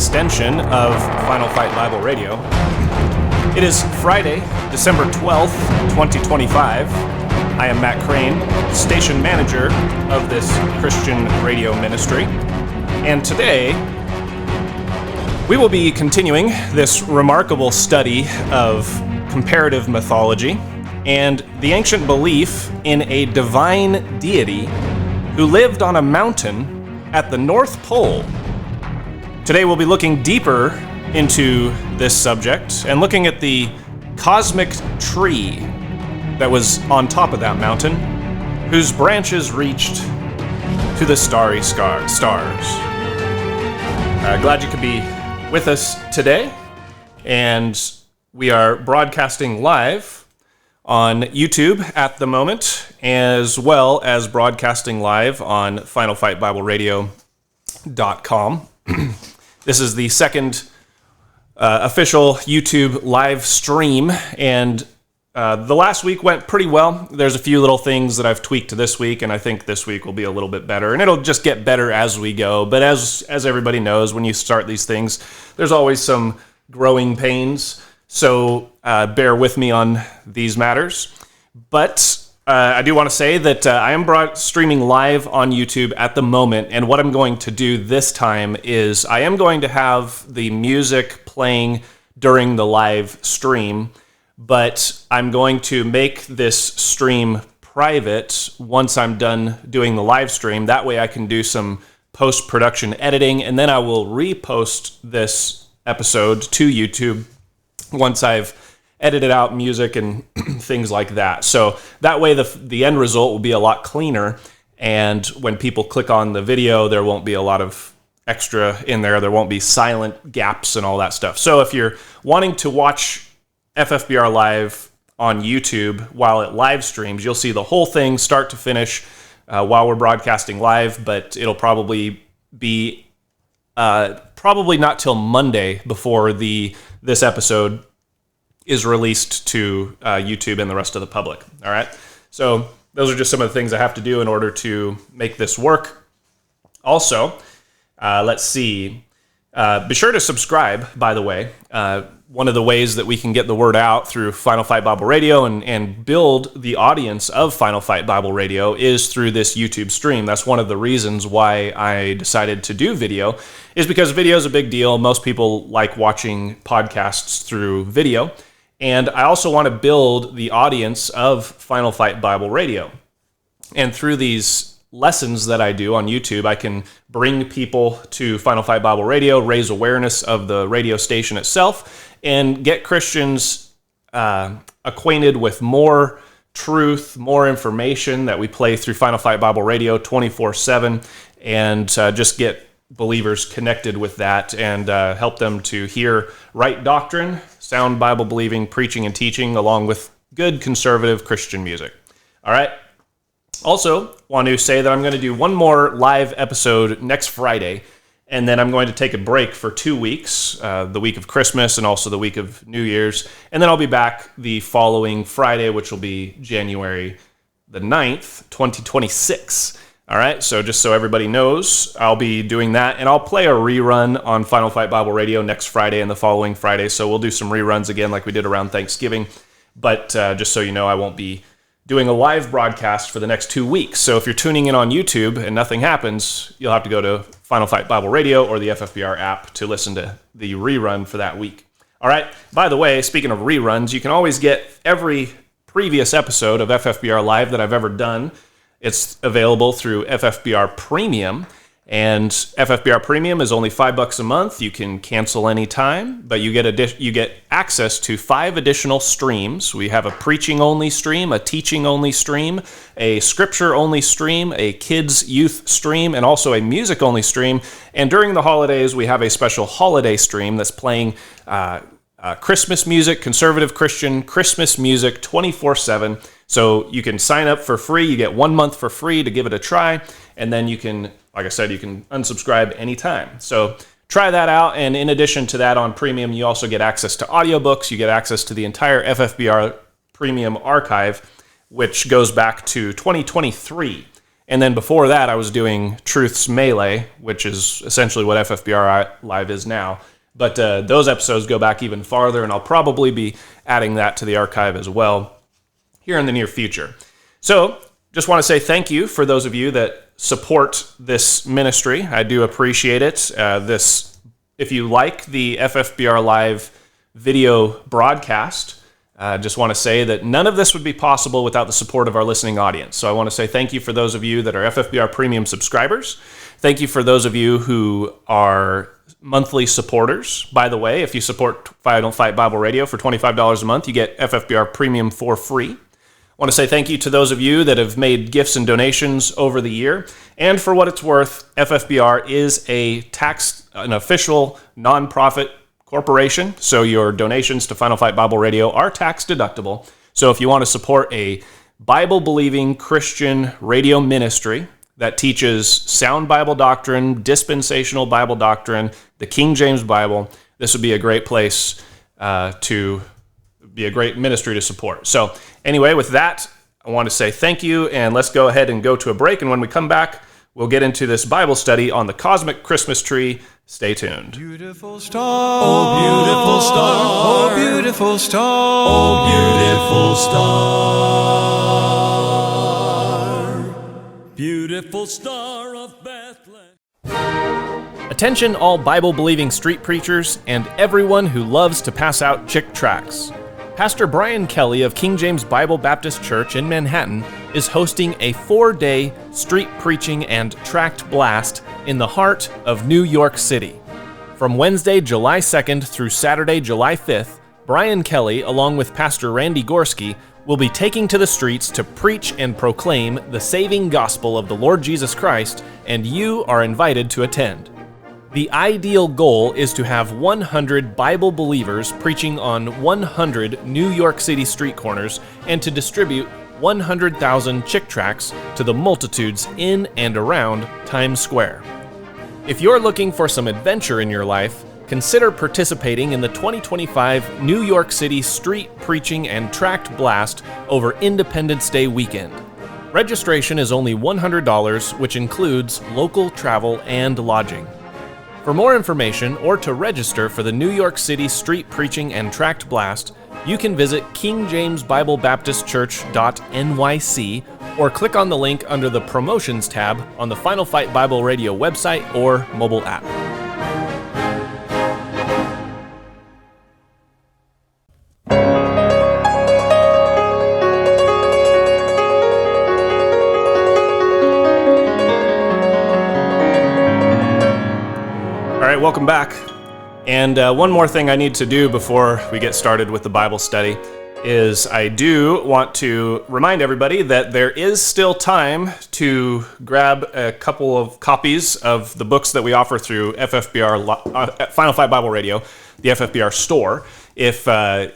extension of Final Fight Bible Radio. It is Friday, December 12th, 2025. I am Matt Crane, station manager of this Christian radio ministry. And today, we will be continuing this remarkable study of comparative mythology and the ancient belief in a divine deity who lived on a mountain at the North Pole. Today we'll be looking deeper into this subject and looking at the cosmic tree that was on top of that mountain, whose branches reached to the starry stars. Glad you could be with us today, and we are broadcasting live on YouTube at the moment, as well as broadcasting live on finalfightbibleradio.com. This is the second official YouTube live stream, and the last week went pretty well. There's a few little things that I've tweaked this week, and I think this week will be a little bit better, and it'll just get better as we go. But as everybody knows, when you start these things, there's always some growing pains. So bear with me on these matters. But I do want to say that I am streaming live on YouTube at the moment, and what I'm going to do this time is I am going to have the music playing during the live stream, but I'm going to make this stream private once I'm done doing the live stream. That way I can do some post-production editing, and then I will repost this episode to YouTube once I've edited out music and things like that. So that way the end result will be a lot cleaner, and when people click on the video, there won't be a lot of extra in there. There won't be silent gaps and all that stuff. So if you're wanting to watch FFBR Live on YouTube while it live streams, you'll see the whole thing start to finish while we're broadcasting live, but it'll probably be probably not till Monday before this episode is released to YouTube and the rest of the public. All right. So those are just some of the things I have to do in order to make this work. Also, let's see. Be sure to subscribe, by the way. One of the ways that we can get the word out through Final Fight Bible Radio and build the audience of Final Fight Bible Radio is through this YouTube stream. That's one of the reasons why I decided to do video, is because video is a big deal. Most people like watching podcasts through video. And I also want to build the audience of Final Fight Bible Radio. And through these lessons that I do on YouTube, I can bring people to Final Fight Bible Radio, raise awareness of the radio station itself, and get Christians acquainted with more truth, more information that we play through Final Fight Bible Radio 24/7, and just get believers connected with that and help them to hear right doctrine, sound Bible-believing preaching and teaching, along with good conservative Christian music. All right. Also, want to say that I'm going to do one more live episode next Friday, and then I'm going to take a break for 2 weeks, the week of Christmas and also the week of New Year's, and then I'll be back the following Friday, which will be January the 9th, 2026. All right, so just so everybody knows, I'll be doing that, and I'll play a rerun on Final Fight Bible Radio next Friday and the following Friday, so we'll do some reruns again like we did around Thanksgiving, but just so you know, I won't be doing a live broadcast for the next 2 weeks. So if you're tuning in on YouTube and nothing happens, you'll have to go to Final Fight Bible Radio or the FFBR app to listen to the rerun for that week. All right, by the way, speaking of reruns, you can always get every previous episode of FFBR Live that I've ever done. It's available through FFBR Premium, and FFBR Premium is only $5 a month. You can cancel anytime, but you get access to 5 additional streams. We have a preaching-only stream, a teaching-only stream, a scripture-only stream, a kids' youth stream, and also a music-only stream. And during the holidays, we have a special holiday stream that's playing Christmas music, conservative Christian Christmas music 24/7. So you can sign up for free. You get 1 month for free to give it a try. And then you can, like I said, you can unsubscribe anytime. So try that out. And in addition to that, on Premium, you also get access to audiobooks. You get access to the entire FFBR Premium archive, which goes back to 2023. And then before that, I was doing Truth's Melee, which is essentially what FFBR Live is now. But those episodes go back even farther, and I'll probably be adding that to the archive as well here in the near future. So just want to say thank you for those of you that support this ministry. I do appreciate it. If you like the FFBR Live video broadcast, just want to say that none of this would be possible without the support of our listening audience. So I want to say thank you for those of you that are FFBR Premium subscribers. Thank you for those of you who are monthly supporters. By the way, if you support Don't Fight Bible Radio for $25 a month, you get FFBR Premium for free. I want to say thank you to those of you that have made gifts and donations over the year. And for what it's worth, FFBR is an official nonprofit corporation, so your donations to Final Fight Bible Radio are tax deductible. So if you want to support a Bible-believing Christian radio ministry that teaches sound Bible doctrine, dispensational Bible doctrine, the King James Bible, this would be a great place to be a great ministry to support. So anyway, with that, I want to say thank you, and let's go ahead and go to a break. And when we come back, we'll get into this Bible study on the cosmic Christmas tree. Stay tuned. Beautiful star, oh beautiful star, oh beautiful star, oh beautiful star, beautiful star of Bethlehem. Attention all Bible-believing street preachers and everyone who loves to pass out chick tracts. Pastor Brian Kelly of King James Bible Baptist Church in Manhattan is hosting a 4-day street preaching and tract blast in the heart of New York City. From Wednesday, July 2nd through Saturday, July 5th, Brian Kelly, along with Pastor Randy Gorski, will be taking to the streets to preach and proclaim the saving gospel of the Lord Jesus Christ, and you are invited to attend. The ideal goal is to have 100 Bible believers preaching on 100 New York City street corners and to distribute 100,000 chick tracts to the multitudes in and around Times Square. If you're looking for some adventure in your life, consider participating in the 2025 New York City Street Preaching and Tract Blast over Independence Day weekend. Registration is only $100, which includes local travel and lodging. For more information or to register for the New York City Street Preaching and Tract Blast, you can visit kingjamesbiblebaptistchurch.nyc or click on the link under the Promotions tab on the Final Fight Bible Radio website or mobile app. Welcome back. And one more thing I need to do before we get started with the Bible study is I do want to remind everybody that there is still time to grab a couple of copies of the books that we offer through FFBR Final Fight Bible Radio, the FFBR store. If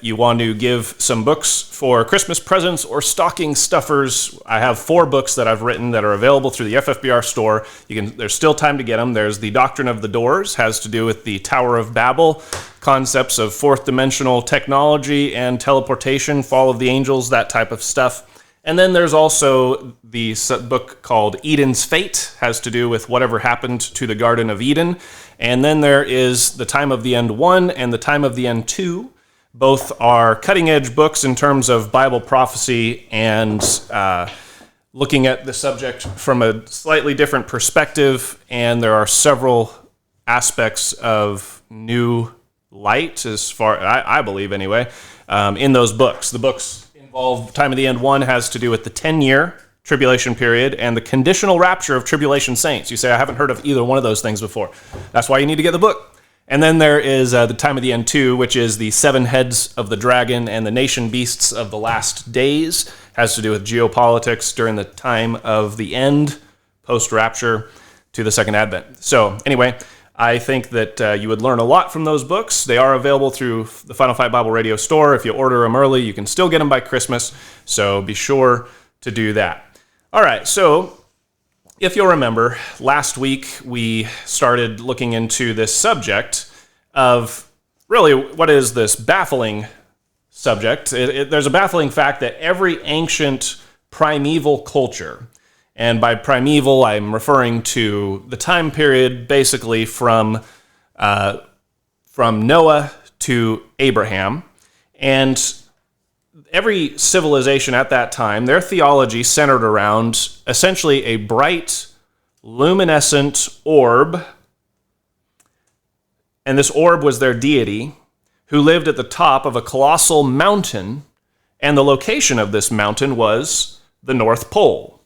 you want to give some books for Christmas presents or stocking stuffers, I have 4 books that I've written that are available through the FFBR store. There's still time to get them. There's The Doctrine of the Doors, has to do with the Tower of Babel, concepts of fourth dimensional technology and teleportation, Fall of the Angels, that type of stuff. And then there's also the book called Eden's Fate, has to do with whatever happened to the Garden of Eden. And then there is The Time of the End 1 and The Time of the End 2. Both are cutting-edge books in terms of Bible prophecy and looking at the subject from a slightly different perspective. And there are several aspects of new light, as far I believe anyway, in those books. The books involve Time of the End 1 has to do with the 10-year tribulation period and the conditional rapture of tribulation saints. You say, I haven't heard of either one of those things before. That's why you need to get the book. And then there is the Time of the End 2, which is the 7 heads of the dragon and the nation beasts of the last days. Has to do with geopolitics during the time of the end, post-rapture to the second advent. So anyway, I think that you would learn a lot from those books. They are available through the Final Fight Bible Radio store. If you order them early, you can still get them by Christmas. So be sure to do that. All right, so if you'll remember, last week we started looking into this subject of really what is this baffling subject. There's a baffling fact that every ancient primeval culture And by primeval, I'm referring to the time period basically from Noah to Abraham. And every civilization at that time, their theology centered around essentially a bright, luminescent orb. And this orb was their deity, who lived at the top of a colossal mountain. And the location of this mountain was the North Pole.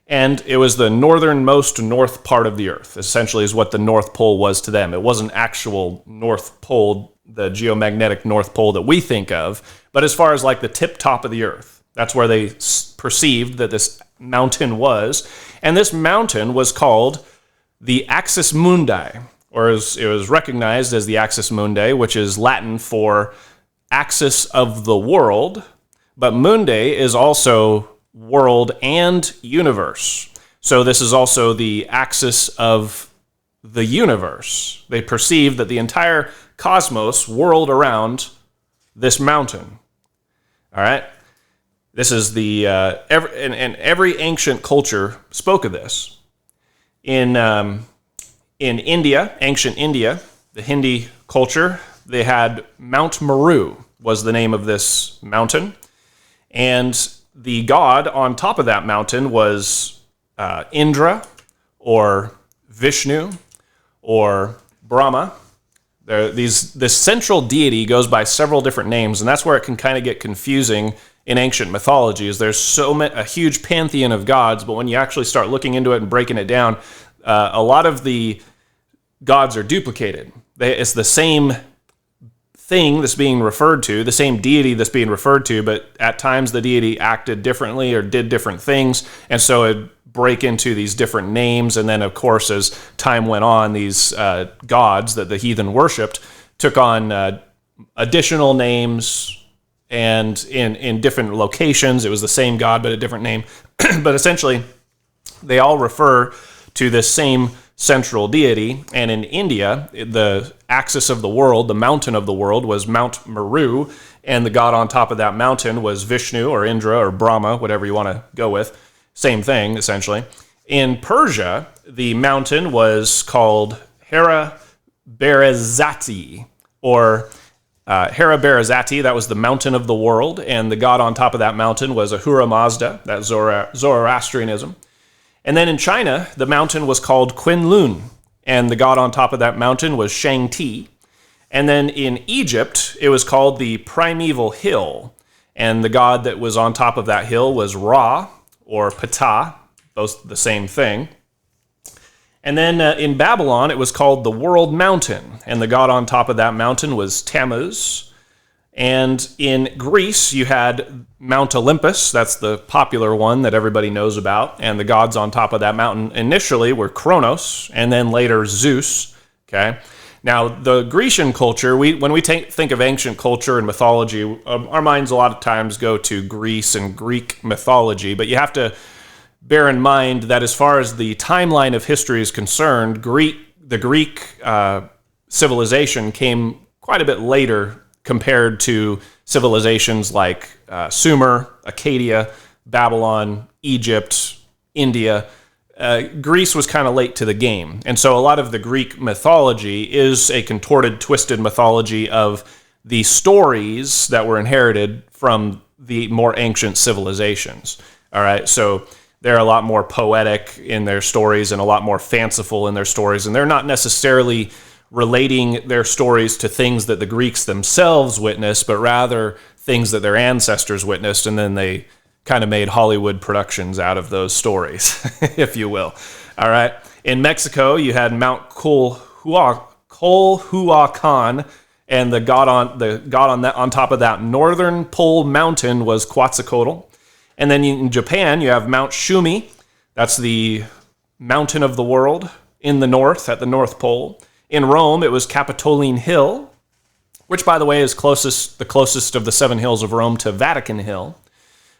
And it was the northernmost north part of the earth, essentially is what the North Pole was to them. It wasn't actual North Pole, the geomagnetic North Pole that we think of, but as far as like the tip top of the earth, that's where they perceived that this mountain was. And this mountain was called the Axis Mundi, or it was recognized as the Axis Mundi, which is Latin for axis of the world, but mundi is also world and universe. So this is also the axis of the universe. They perceive that the entire cosmos whirled around this mountain. All right? This is every ancient culture spoke of this. In India, ancient India, the Hindi culture, they had Mount Meru was the name of this mountain. And the god on top of that mountain was Indra, or Vishnu, or Brahma. This central deity goes by several different names, and that's where it can kind of get confusing in ancient mythology. Is there's a huge pantheon of gods, but when you actually start looking into it and breaking it down, a lot of the gods are duplicated. It's the same thing that's being referred to, the same deity that's being referred to, but at times the deity acted differently or did different things, and so it break into these different names. And then, of course, as time went on, these gods that the heathen worshipped took on additional names, and in different locations. It was the same god, but a different name. But essentially, they all refer to this same central deity. And in India, the axis of the world, the mountain of the world, was Mount Meru, and the god on top of that mountain was Vishnu or Indra or Brahma, whatever you want to go with. Same thing, essentially. In Persia, the mountain was called Hera Berazati, or Hera Berazati. That was the mountain of the world, and the god on top of that mountain was Ahura Mazda, that's Zoroastrianism. And then in China, the mountain was called Kunlun, and the god on top of that mountain was Shang-Ti. And then in Egypt, it was called the Primeval Hill, and the god that was on top of that hill was Ra, or Ptah, both the same thing. And then in Babylon, it was called the World Mountain, and the god on top of that mountain was Tammuz. And in Greece, you had Mount Olympus. That's the popular one that everybody knows about. And the gods on top of that mountain initially were Kronos, and then later Zeus. Okay. Now, the Grecian culture, when we think of ancient culture and mythology, our minds a lot of times go to Greece and Greek mythology. But you have to bear in mind that as far as the timeline of history is concerned, the Greek civilization came quite a bit later compared to civilizations like Sumer, Acadia, Babylon, Egypt, India. Greece was kind of late to the game. And so a lot of the Greek mythology is a contorted, twisted mythology of the stories that were inherited from the more ancient civilizations. All right, so they're a lot more poetic in their stories and a lot more fanciful in their stories, and they're not necessarily relating their stories to things that the Greeks themselves witnessed, but rather things that their ancestors witnessed, and then they kind of made Hollywood productions out of those stories, if you will. All right. In Mexico, you had Mount Colhuacan, and the god on top of that northern pole mountain was Quetzalcoatl. And then in Japan, you have Mount Shumi. That's the mountain of the world in the north, at the North Pole. In Rome, it was Capitoline Hill, which, by the way, is the closest of the 7 hills of Rome to Vatican Hill.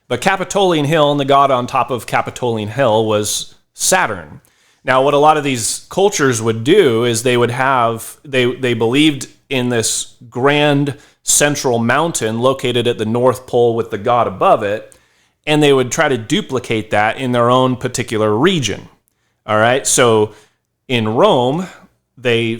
But Capitoline Hill, and the god on top of Capitoline Hill was Saturn. Now, what a lot of these cultures would do is they believed in this grand central mountain located at the North Pole with the god above it, and they would try to duplicate that in their own particular region. All right, so in Rome, they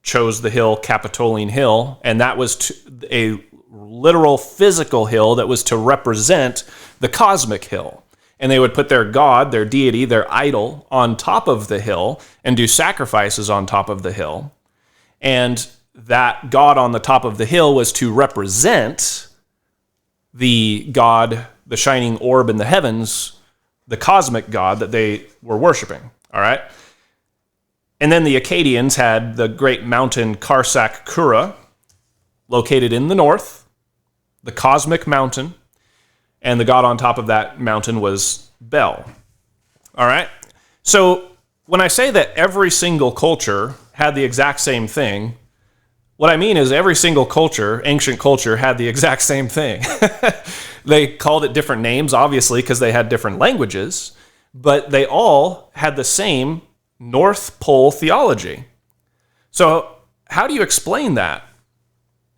chose the hill Capitoline Hill, and that was a literal physical hill that was to represent the cosmic hill. And they would put their god, their deity, their idol on top of the hill and do sacrifices on top of the hill. And that god on the top of the hill was to represent the god, the shining orb in the heavens, the cosmic god that they were worshiping. All right? And then the Akkadians had the great mountain Karsak Kura, located in the north, the cosmic mountain, and the god on top of that mountain was Bel. All right? So when I say that every single culture had the exact same thing, what I mean is every single culture, ancient culture, had the exact same thing. They called it different names, obviously, because they had different languages, but they all had the same North Pole theology. So how do you explain that?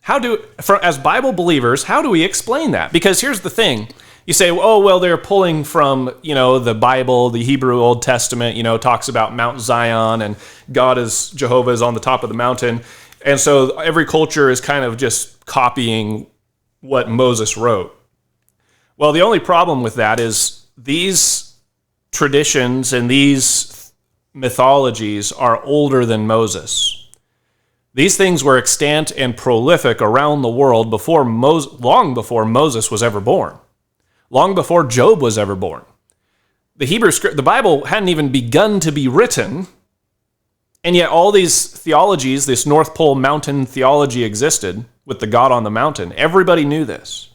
As Bible believers, how do we explain that? Because here's the thing. You say, oh, well, they're pulling from, the Bible, the Hebrew Old Testament, talks about Mount Zion and Jehovah is on the top of the mountain. And so every culture is kind of just copying what Moses wrote. Well, the only problem with that is these traditions and these mythologies are older than Moses. These things were extant and prolific around the world long before Moses was ever born, long before Job was ever born. The Bible hadn't even begun to be written, and yet all these theologies, this North Pole mountain theology existed with the God on the mountain. Everybody knew this.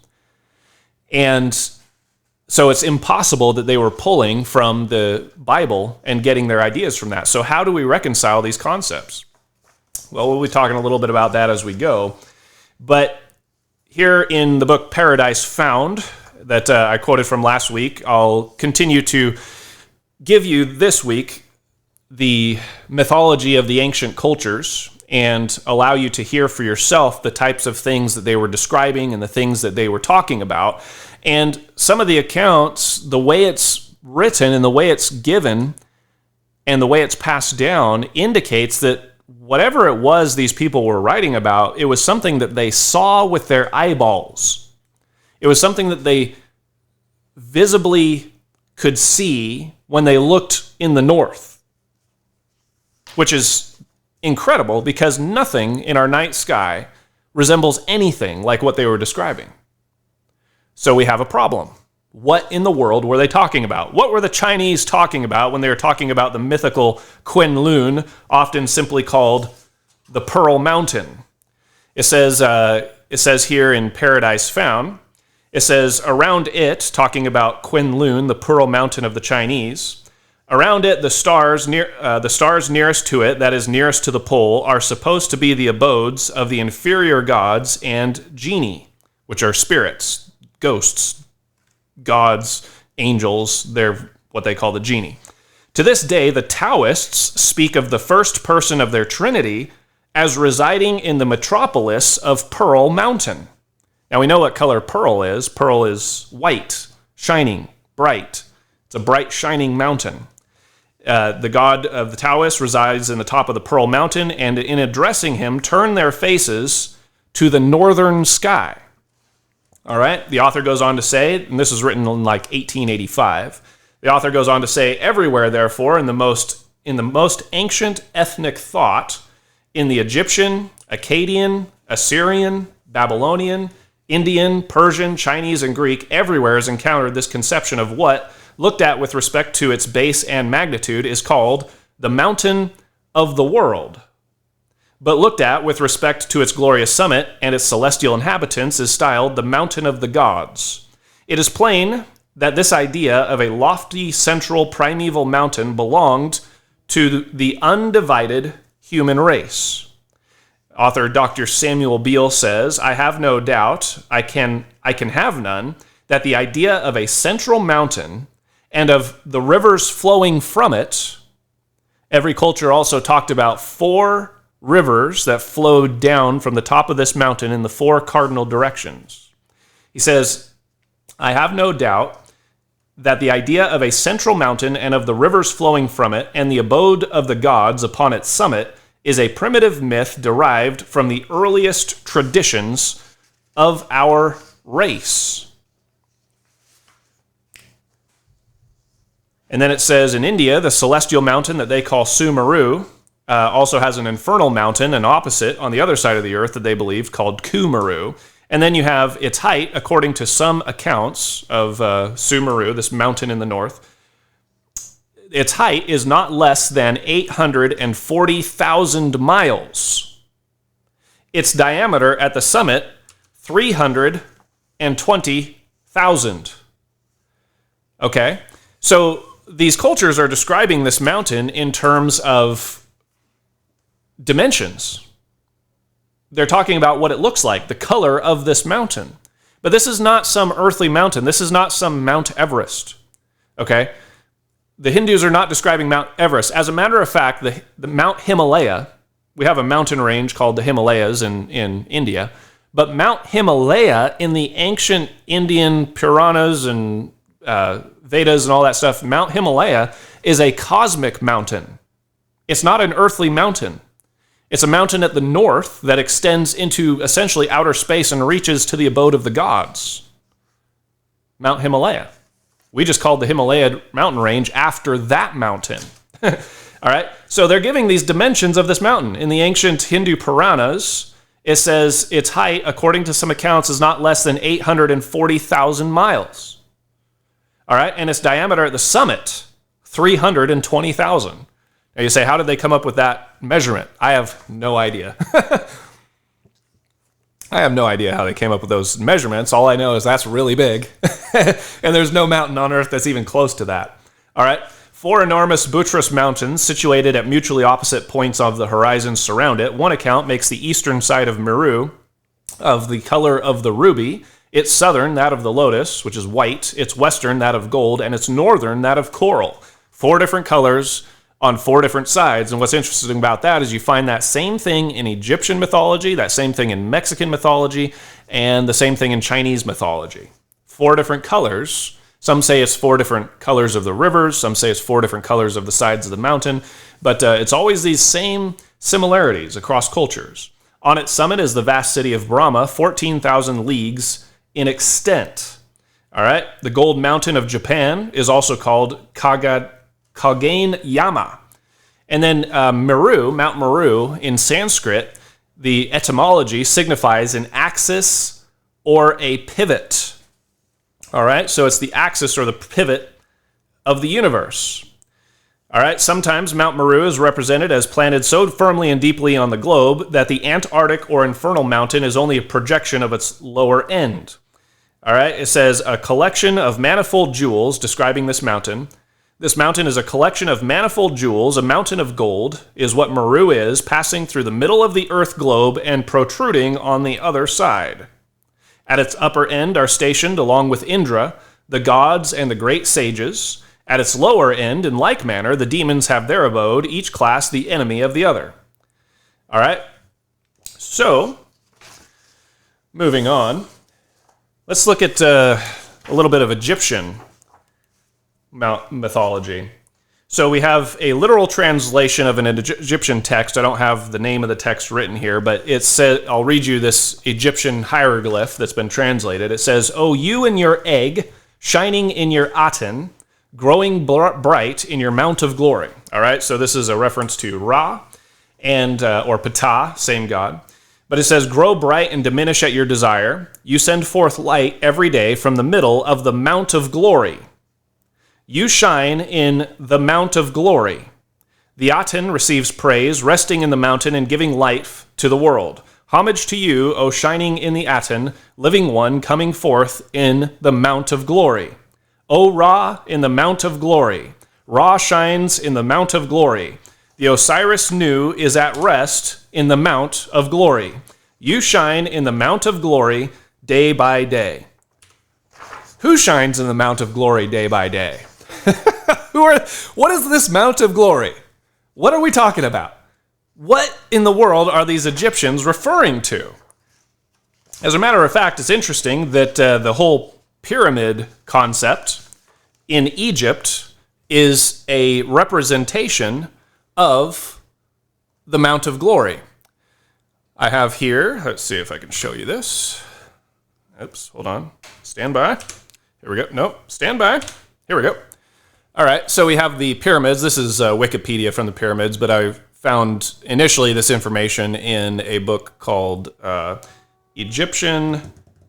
And so it's impossible that they were pulling from the Bible and getting their ideas from that. So how do we reconcile these concepts? Well, we'll be talking a little bit about that as we go. But here in the book Paradise Found, that I quoted from last week, I'll continue to give you this week the mythology of the ancient cultures and allow you to hear for yourself the types of things that they were describing and the things that they were talking about. And some of the accounts, the way it's written and the way it's given and the way it's passed down indicates that whatever it was these people were writing about, it was something that they saw with their eyeballs. It was something that they visibly could see when they looked in the north, which is incredible because nothing in our night sky resembles anything like what they were describing. So we have a problem. What in the world were they talking about? What were the Chinese talking about when they were talking about the mythical Kunlun, often simply called the Pearl Mountain? It says here in Paradise Found, it says, around it, talking about Kunlun, the Pearl Mountain of the Chinese, around it, the stars nearest to it, that is nearest to the pole, are supposed to be the abodes of the inferior gods and genii, which are spirits, ghosts, gods, angels. They're what they call the genii. To this day, the Taoists speak of the first person of their trinity as residing in the metropolis of Pearl Mountain. Now we know what color pearl is. Pearl is white, shining, bright. It's a bright, shining mountain. The god of the Taoists resides in the top of the Pearl Mountain, and in addressing him, turn their faces to the northern sky. All right, the author goes on to say, and this is written in like 1885, the author goes on to say, everywhere, therefore, in the most ancient ethnic thought, in the Egyptian, Akkadian, Assyrian, Babylonian, Indian, Persian, Chinese, and Greek, everywhere is encountered this conception of what, looked at with respect to its base and magnitude, is called the mountain of the world. But looked at with respect to its glorious summit and its celestial inhabitants is styled the mountain of the gods. It is plain that this idea of a lofty central primeval mountain belonged to the undivided human race. Author Dr. Samuel Beal says, I have no doubt, I can have none, that the idea of a central mountain and of the rivers flowing from it, every culture also talked about 4 rivers that flowed down from the top of this mountain in the 4 cardinal directions. He says, I have no doubt that the idea of a central mountain and of the rivers flowing from it and the abode of the gods upon its summit is a primitive myth derived from the earliest traditions of our race. And then it says in India, the celestial mountain that they call Sumeru also has an infernal mountain, an opposite on the other side of the earth that they believe called Kumeru. And then you have its height, according to some accounts of Sumeru, this mountain in the north. Its height is not less than 840,000 miles. Its diameter at the summit, 320,000. Okay, so these cultures are describing this mountain in terms of dimensions. They're talking about what it looks like, the color of this mountain. But this is not some earthly mountain. This is not some Mount Everest. Okay? The Hindus are not describing Mount Everest. As a matter of fact, the Mount Himalaya, we have a mountain range called the Himalayas in India, but Mount Himalaya in the ancient Indian Puranas and Vedas and all that stuff, Mount Himalaya is a cosmic mountain. It's not an earthly mountain. It's a mountain at the north that extends into essentially outer space and reaches to the abode of the gods. Mount Himalaya. We just called the Himalaya mountain range after that mountain. All right? So they're giving these dimensions of this mountain. In the ancient Hindu Puranas, it says its height, according to some accounts, is not less than 840,000 miles. All right? And its diameter at the summit, 320,000. Now you say, how did they come up with that measurement? I have no idea. I have no idea how they came up with those measurements. All I know is that's really big. And there's no mountain on Earth that's even close to that. All right? 4 enormous buttress mountains situated at mutually opposite points of the horizon surround it. One account makes the eastern side of Meru of the color of the ruby, its southern that of the lotus, which is white, its western that of gold, and its northern that of coral. 4 different colors on 4 different sides. And what's interesting about that is you find that same thing in Egyptian mythology, that same thing in Mexican mythology, and the same thing in Chinese mythology. 4 different colors. Some say it's 4 different colors of the rivers. Some say it's 4 different colors of the sides of the mountain. But it's always these same similarities across cultures. On its summit is the vast city of Brahma, 14,000 leagues in extent. All right. The gold mountain of Japan is also called Kagane Yama. And then Meru, Mount Meru, in Sanskrit, the etymology signifies an axis or a pivot. All right, so it's the axis or the pivot of the universe. All right, sometimes Mount Meru is represented as planted so firmly and deeply on the globe that the Antarctic or infernal mountain is only a projection of its lower end. All right, it says a collection of manifold jewels describing this mountain. This mountain is a collection of manifold jewels. A mountain of gold is what Meru is, passing through the middle of the earth globe and protruding on the other side. At its upper end are stationed, along with Indra, the gods and the great sages. At its lower end, in like manner, the demons have their abode, each class the enemy of the other. All right? So, moving on, let's look at a little bit of Egyptian mythology. So we have a literal translation of an Egyptian text. I don't have the name of the text written here, but it says, I'll read you this Egyptian hieroglyph that's been translated. It says, "O you and your egg, shining in your Aten, growing bright in your mount of glory." All right, so this is a reference to Ra and or Ptah, same god. But it says, "Grow bright and diminish at your desire. You send forth light every day from the middle of the mount of glory. You shine in the mount of glory. The Aten receives praise, resting in the mountain and giving life to the world. Homage to you, O shining in the Aten, living one coming forth in the mount of glory. O Ra in the mount of glory. Ra shines in the mount of glory. The Osiris Nu is at rest in the mount of glory. You shine in the mount of glory day by day." Who shines in the mount of glory day by day? What is this mount of glory? What are we talking about? What in the world are these Egyptians referring to? As a matter of fact, it's interesting that the whole pyramid concept in Egypt is a representation of the Mount of Glory. I have here, let's see if I can show you this. Oops, hold on. Stand by. Here we go. Nope, stand by. Here we go. All right, so we have the pyramids. This is Wikipedia from the pyramids, but I found initially this information in a book called The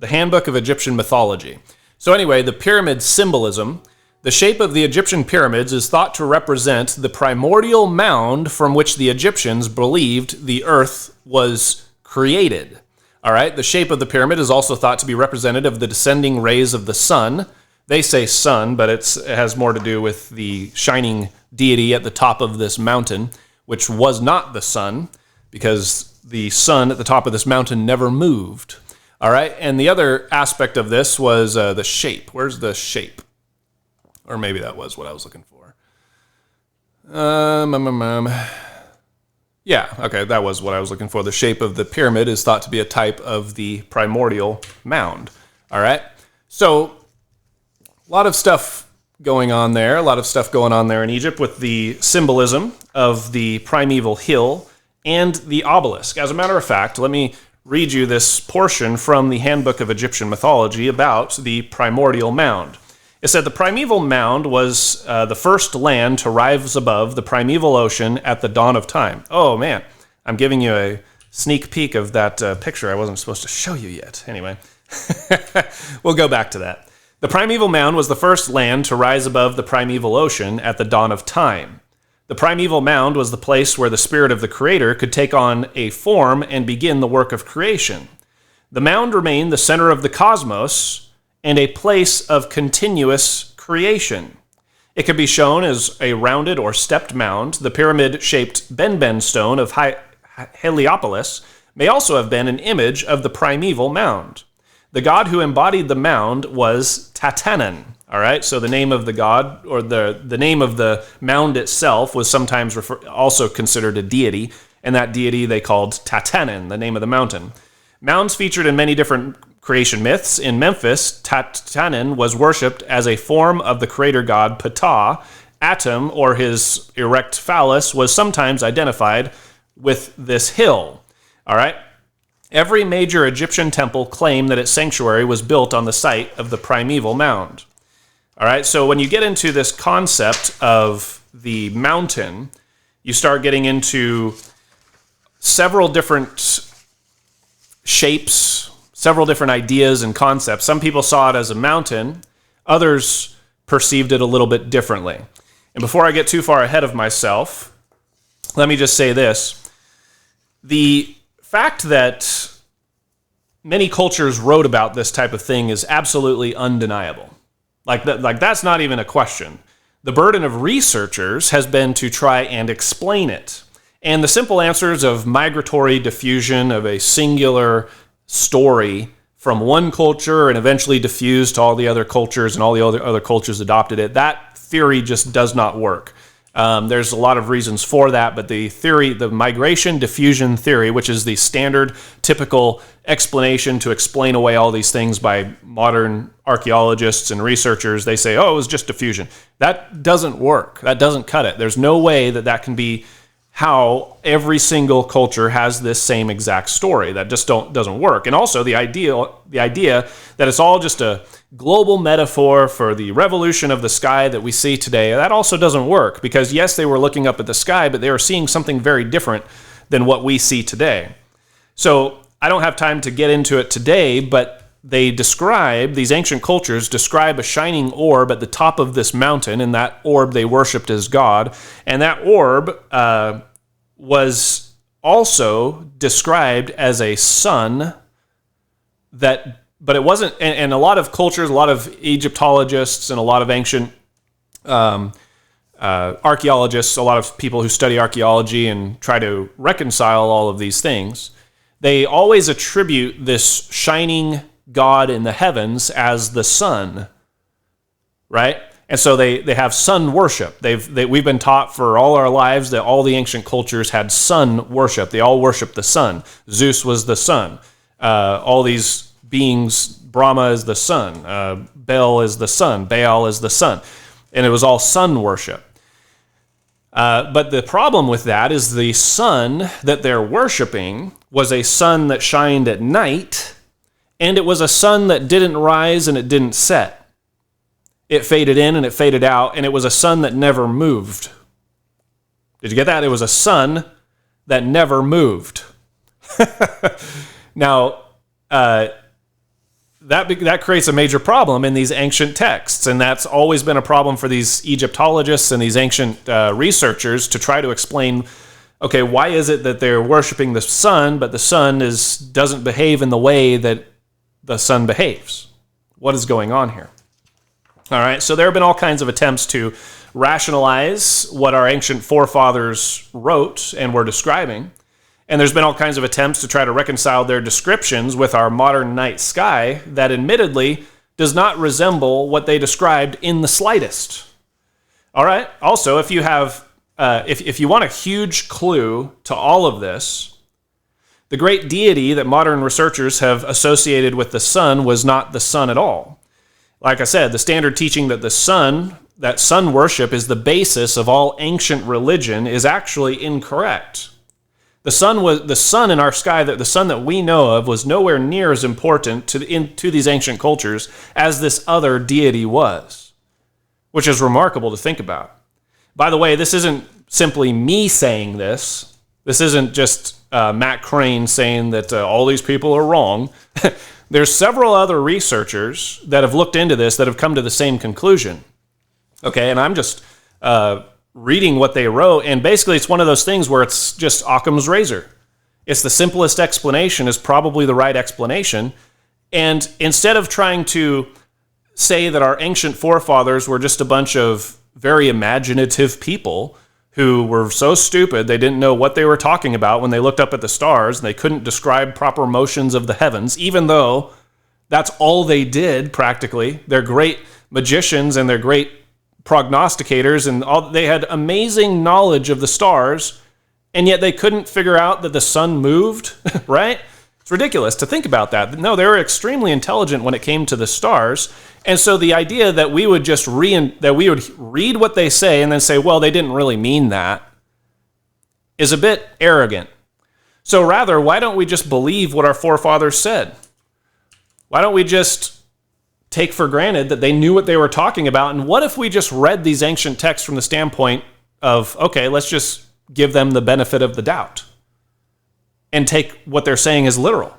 Handbook of Egyptian Mythology. So anyway, the pyramid symbolism. The shape of the Egyptian pyramids is thought to represent the primordial mound from which the Egyptians believed the earth was created. All right, the shape of the pyramid is also thought to be representative of the descending rays of the sun. They say sun, but it has more to do with the shining deity at the top of this mountain, which was not the sun, because the sun at the top of this mountain never moved. All right, and the other aspect of this was the shape. Where's the shape? Or maybe that was what I was looking for. Yeah, okay, that was what I was looking for. The shape of the pyramid is thought to be a type of the primordial mound. All right, so a lot of stuff going on there. A lot of stuff going on there in Egypt with the symbolism of the primeval hill and the obelisk. As a matter of fact, let me read you this portion from the Handbook of Egyptian Mythology about the primordial mound. It said the primeval mound was the first land to rise above the primeval ocean at the dawn of time. Oh man, I'm giving you a sneak peek of that picture I wasn't supposed to show you yet. Anyway, we'll go back to that. The primeval mound was the first land to rise above the primeval ocean at the dawn of time. The primeval mound was the place where the spirit of the creator could take on a form and begin the work of creation. The mound remained the center of the cosmos and a place of continuous creation. It could be shown as a rounded or stepped mound. The pyramid-shaped Benben stone of Heliopolis may also have been an image of the primeval mound. The god who embodied the mound was Tatanen. All right, so the name of the god, or the name of the mound itself, was sometimes also considered a deity, and that deity they called Tatanen, the name of the mountain. Mounds featured in many different creation myths. In Memphis, Tatanen was worshipped as a form of the creator god Ptah. Atum, or his erect phallus, was sometimes identified with this hill. All right. Every major Egyptian temple claimed that its sanctuary was built on the site of the primeval mound. All right, so when you get into this concept of the mountain, you start getting into several different shapes, several different ideas and concepts. Some people saw it as a mountain, others perceived it a little bit differently. And before I get too far ahead of myself, let me just say this. The fact that many cultures wrote about this type of thing is absolutely undeniable. Like that's not even a question. The burden of researchers has been to try and explain it. And the simple answers of migratory diffusion of a singular story from one culture and eventually diffused to all the other cultures and all the other cultures adopted it, that theory just does not work. There's a lot of reasons for that, but the theory, the migration diffusion theory, which is the standard typical explanation to explain away all these things by modern archaeologists and researchers, they say, oh, it was just diffusion. That doesn't work. That doesn't cut it. There's no way that that can be how every single culture has this same exact story. That just doesn't work. And also the idea that it's all just a global metaphor for the revolution of the sky that we see today, that also doesn't work, because yes, they were looking up at the sky, but they were seeing something very different than what we see today. So I don't have time to get into it today, but these ancient cultures describe a shining orb at the top of this mountain, and that orb they worshipped as God. And that orb was also described as a sun but it wasn't, and a lot of cultures, a lot of Egyptologists and a lot of ancient archaeologists, a lot of people who study archaeology and try to reconcile all of these things, they always attribute this shining God in the heavens as the sun, right? And so they have sun worship. We've been taught for all our lives that all the ancient cultures had sun worship. They all worshiped the sun. Zeus was the sun. All these beings. Brahma is the sun, Bel is the sun, Baal is the sun, and it was all sun worship. But the problem with that is the sun that they're worshiping was a sun that shined at night, and it was a sun that didn't rise and it didn't set. It faded in and it faded out, and it was a sun that never moved. Did you get that? It was a sun that never moved. Now, that creates a major problem in these ancient texts, and that's always been a problem for these Egyptologists and these ancient researchers to try to explain, okay, why is it that they're worshiping the sun, but the sun doesn't behave in the way that the sun behaves? What is going on here? All right, so there have been all kinds of attempts to rationalize what our ancient forefathers wrote and were describing. And there's been all kinds of attempts to try to reconcile their descriptions with our modern night sky that admittedly does not resemble what they described in the slightest. All right. Also, if you have, if you want a huge clue to all of this, the great deity that modern researchers have associated with the sun was not the sun at all. Like I said, the standard teaching that that sun worship is the basis of all ancient religion is actually incorrect. The sun in our sky, the sun that we know of, was nowhere near as important to these ancient cultures as this other deity was, which is remarkable to think about. By the way, this isn't simply me saying this. This isn't just Matt Crane saying that all these people are wrong. There's several other researchers that have looked into this that have come to the same conclusion. Okay, and I'm just reading what they wrote, and basically it's one of those things where it's just Occam's razor. It's the simplest explanation is probably the right explanation, and instead of trying to say that our ancient forefathers were just a bunch of very imaginative people who were so stupid they didn't know what they were talking about when they looked up at the stars and they couldn't describe proper motions of the heavens, even though that's all they did practically. They're great magicians and they're great prognosticators, and they had amazing knowledge of the stars, and yet they couldn't figure out that the sun moved, right? It's ridiculous to think about that. No, they were extremely intelligent when it came to the stars, and so the idea that we would just read what they say and then say, well, they didn't really mean that, is a bit arrogant. So rather, why don't we just believe what our forefathers said? Why don't we just take for granted that they knew what they were talking about? And what if we just read these ancient texts from the standpoint of, okay, let's just give them the benefit of the doubt and take what they're saying as literal?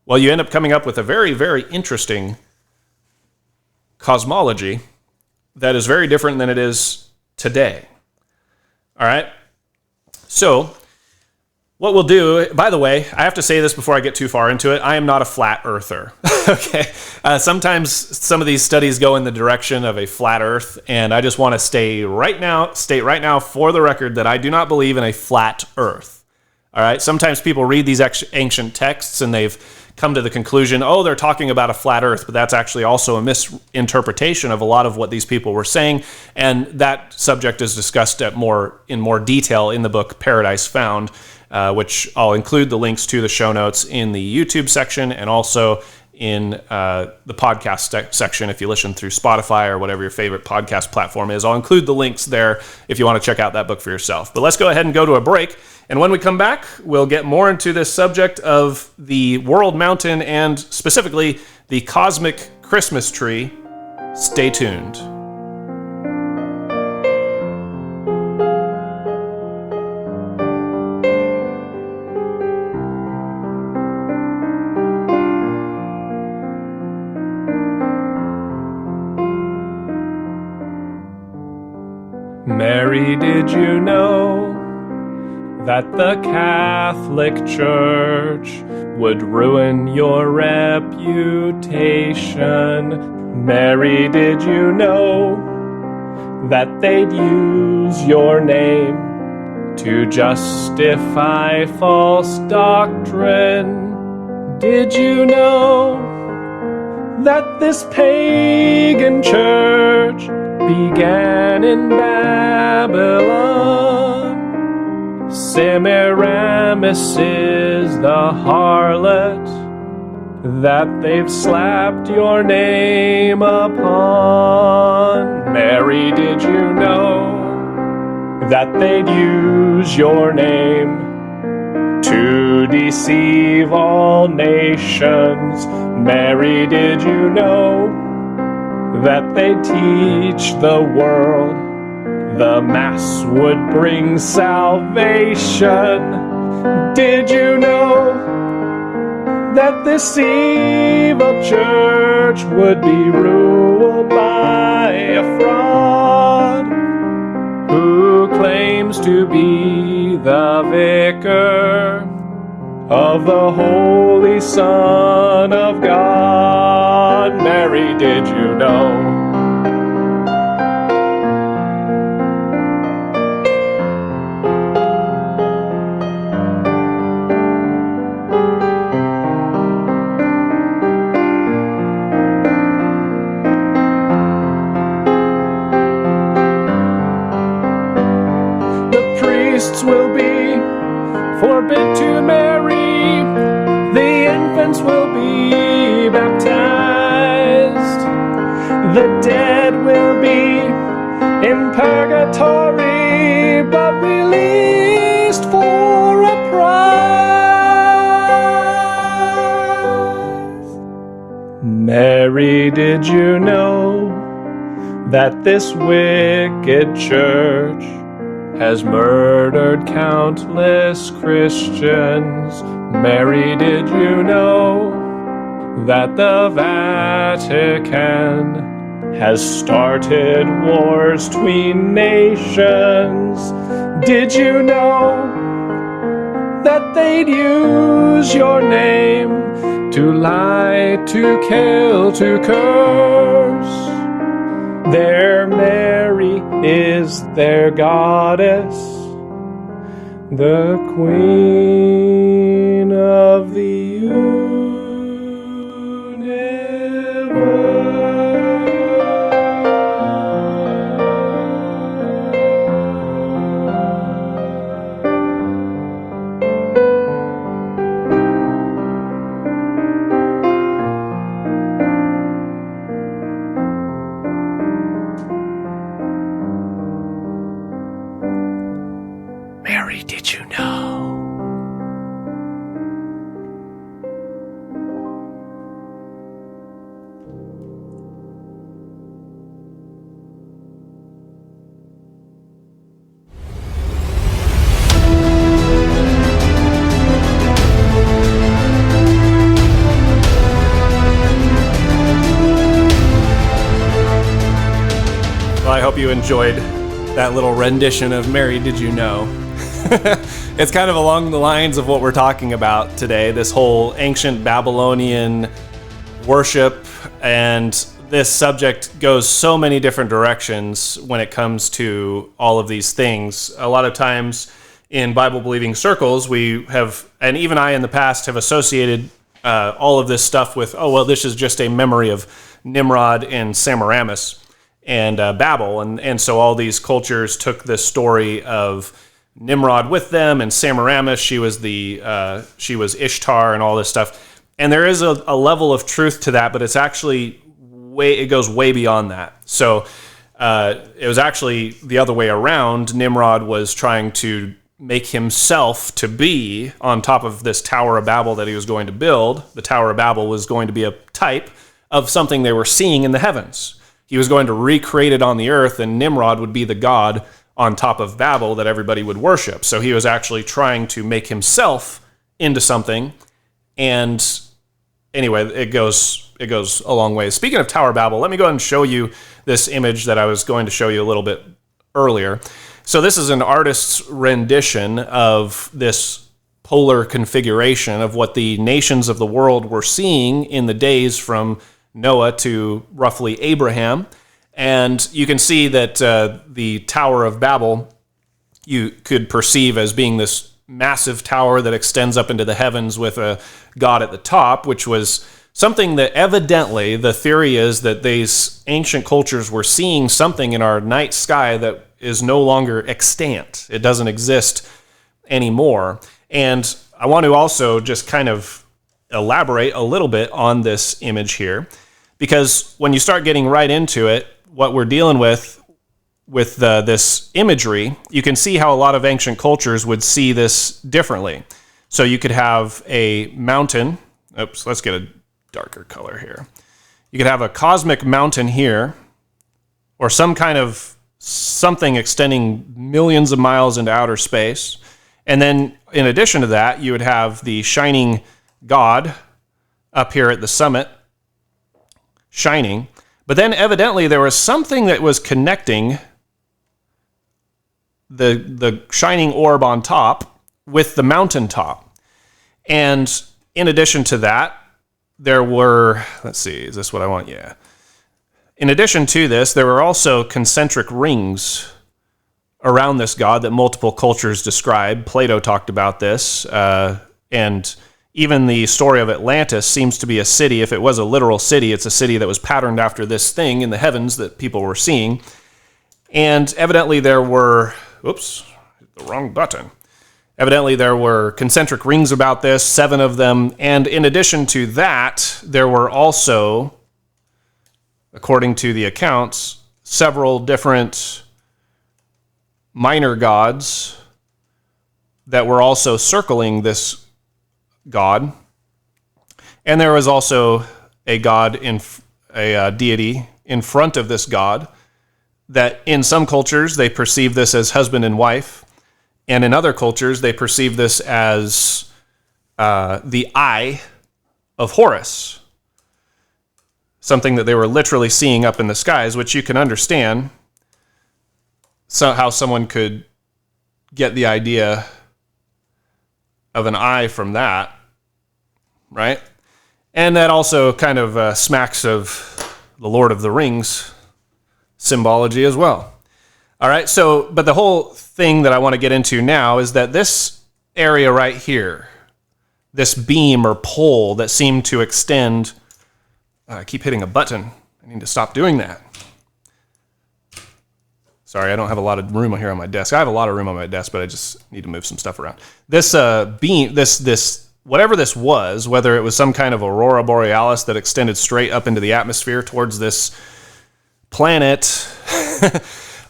Well, you end up coming up with a very, very interesting cosmology that is very different than it is today. All right? So what we'll do, by the way, I have to say this before I get too far into it, I am not a flat earther. Okay? Sometimes some of these studies go in the direction of a flat earth, and I just want to state right now for the record that I do not believe in a flat earth. All right? Sometimes people read these ancient texts and they've come to the conclusion, oh, they're talking about a flat earth, but that's actually also a misinterpretation of a lot of what these people were saying, and that subject is discussed in more detail in the book Paradise Found, which I'll include the links to the show notes in the YouTube section and also in the podcast section if you listen through Spotify or whatever your favorite podcast platform is. I'll include the links there if you want to check out that book for yourself. But let's go ahead and go to a break. And when we come back, we'll get more into this subject of the world mountain and specifically the cosmic Christmas tree. Stay tuned. Mary, did you know that the Catholic Church would ruin your reputation? Mary, did you know that they'd use your name to justify false doctrine? Did you know that this pagan church began in Babylon? Semiramis is the harlot that they've slapped your name upon. Mary, did you know that they'd use your name to deceive all nations? Mary, did you know that they teach the world the Mass would bring salvation? Did you know that this evil church would be ruled by a fraud who claims to be the vicar of the Holy Son of God? Mary, did you know? Will be forbid to marry, the infants will be baptized, the dead will be in purgatory, but released for a prize. Mary, did you know that this wicked church has murdered countless Christians? Mary, did you know that the Vatican has started wars between nations? Did you know that they'd use your name to lie, to kill, to curse? Their Mary is their goddess, the Queen of the universe. Mary, did you know? Well, I hope you enjoyed that little rendition of Mary, Did You Know? It's kind of along the lines of what we're talking about today, this whole ancient Babylonian worship, and this subject goes so many different directions when it comes to all of these things. A lot of times in Bible-believing circles, we have, and even I in the past, have associated all of this stuff with, oh, well, this is just a memory of Nimrod and Semiramis and Babel, and so all these cultures took this story of Nimrod with them, and Semiramis, she was Ishtar and all this stuff. And there is a level of truth to that, but it's actually it goes way beyond that. So it was actually the other way around. Nimrod was trying to make himself to be on top of this Tower of Babel that he was going to build. The Tower of Babel was going to be a type of something they were seeing in the heavens. He was going to recreate it on the earth, and Nimrod would be the god on top of Babel that everybody would worship. So he was actually trying to make himself into something. And anyway, it goes a long way. Speaking of Tower of Babel, let me go ahead and show you this image that I was going to show you a little bit earlier. So this is an artist's rendition of this polar configuration of what the nations of the world were seeing in the days from Noah to roughly Abraham. And you can see that the Tower of Babel you could perceive as being this massive tower that extends up into the heavens with a god at the top, which was something that evidently the theory is that these ancient cultures were seeing something in our night sky that is no longer extant. It doesn't exist anymore. And I want to also just kind of elaborate a little bit on this image here, because when you start getting right into it, what we're dealing with this imagery, you can see how a lot of ancient cultures would see this differently. So you could have a mountain. Oops, let's get a darker color here. You could have a cosmic mountain here, or some kind of something extending millions of miles into outer space. And then in addition to that, you would have the shining God up here at the summit, shining. But then evidently there was something that was connecting the shining orb on top with the mountaintop. And in addition to that, there were, let's see, is this what I want? Yeah. In addition to this, there were also concentric rings around this god that multiple cultures describe. Plato talked about this, and even the story of Atlantis seems to be a city. If it was a literal city, it's a city that was patterned after this thing in the heavens that people were seeing. And evidently there were, oops, hit the wrong button. Evidently there were concentric rings about this, 7 of them. And in addition to that, there were also, according to the accounts, several different minor gods that were also circling this god. And there was also a god, a deity in front of this god, that in some cultures they perceive this as husband and wife, and in other cultures they perceive this as the eye of Horus, something that they were literally seeing up in the skies, which you can understand how someone could get the idea of an eye from that, right? And that also kind of smacks of the Lord of the Rings symbology as well. All right, so, but the whole thing that I want to get into now is that this area right here, this beam or pole that seemed to extend, I keep hitting a button. I need to stop doing that. Sorry, I don't have a lot of room here on my desk. I have a lot of room on my desk, but I just need to move some stuff around. This beam, this whatever this was, whether it was some kind of aurora borealis that extended straight up into the atmosphere towards this planet,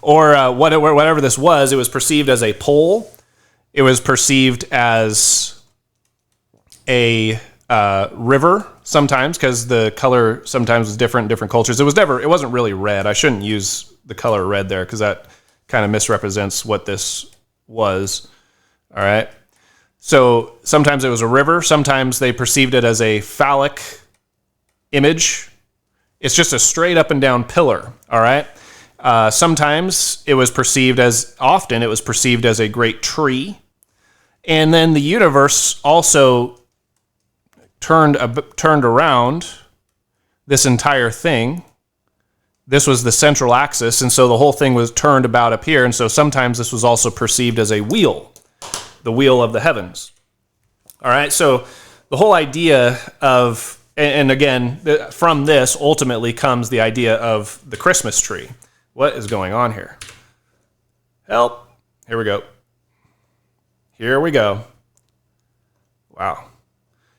or whatever this was, it was perceived as a pole. It was perceived as a river sometimes, because the color sometimes was different in different cultures. It wasn't really red. I shouldn't use the color red there, because that kind of misrepresents what this was. All right. So sometimes it was a river. Sometimes they perceived it as a phallic image. It's just a straight up and down pillar. All right. Often it was perceived as a great tree. And then the universe also turned around this entire thing. This was the central axis, and so the whole thing was turned about up here, and so sometimes this was also perceived as a wheel, the wheel of the heavens. All right, so the whole idea of, and again, from this ultimately comes the idea of the Christmas tree. What is going on here? Help. Here we go. Here we go. Wow.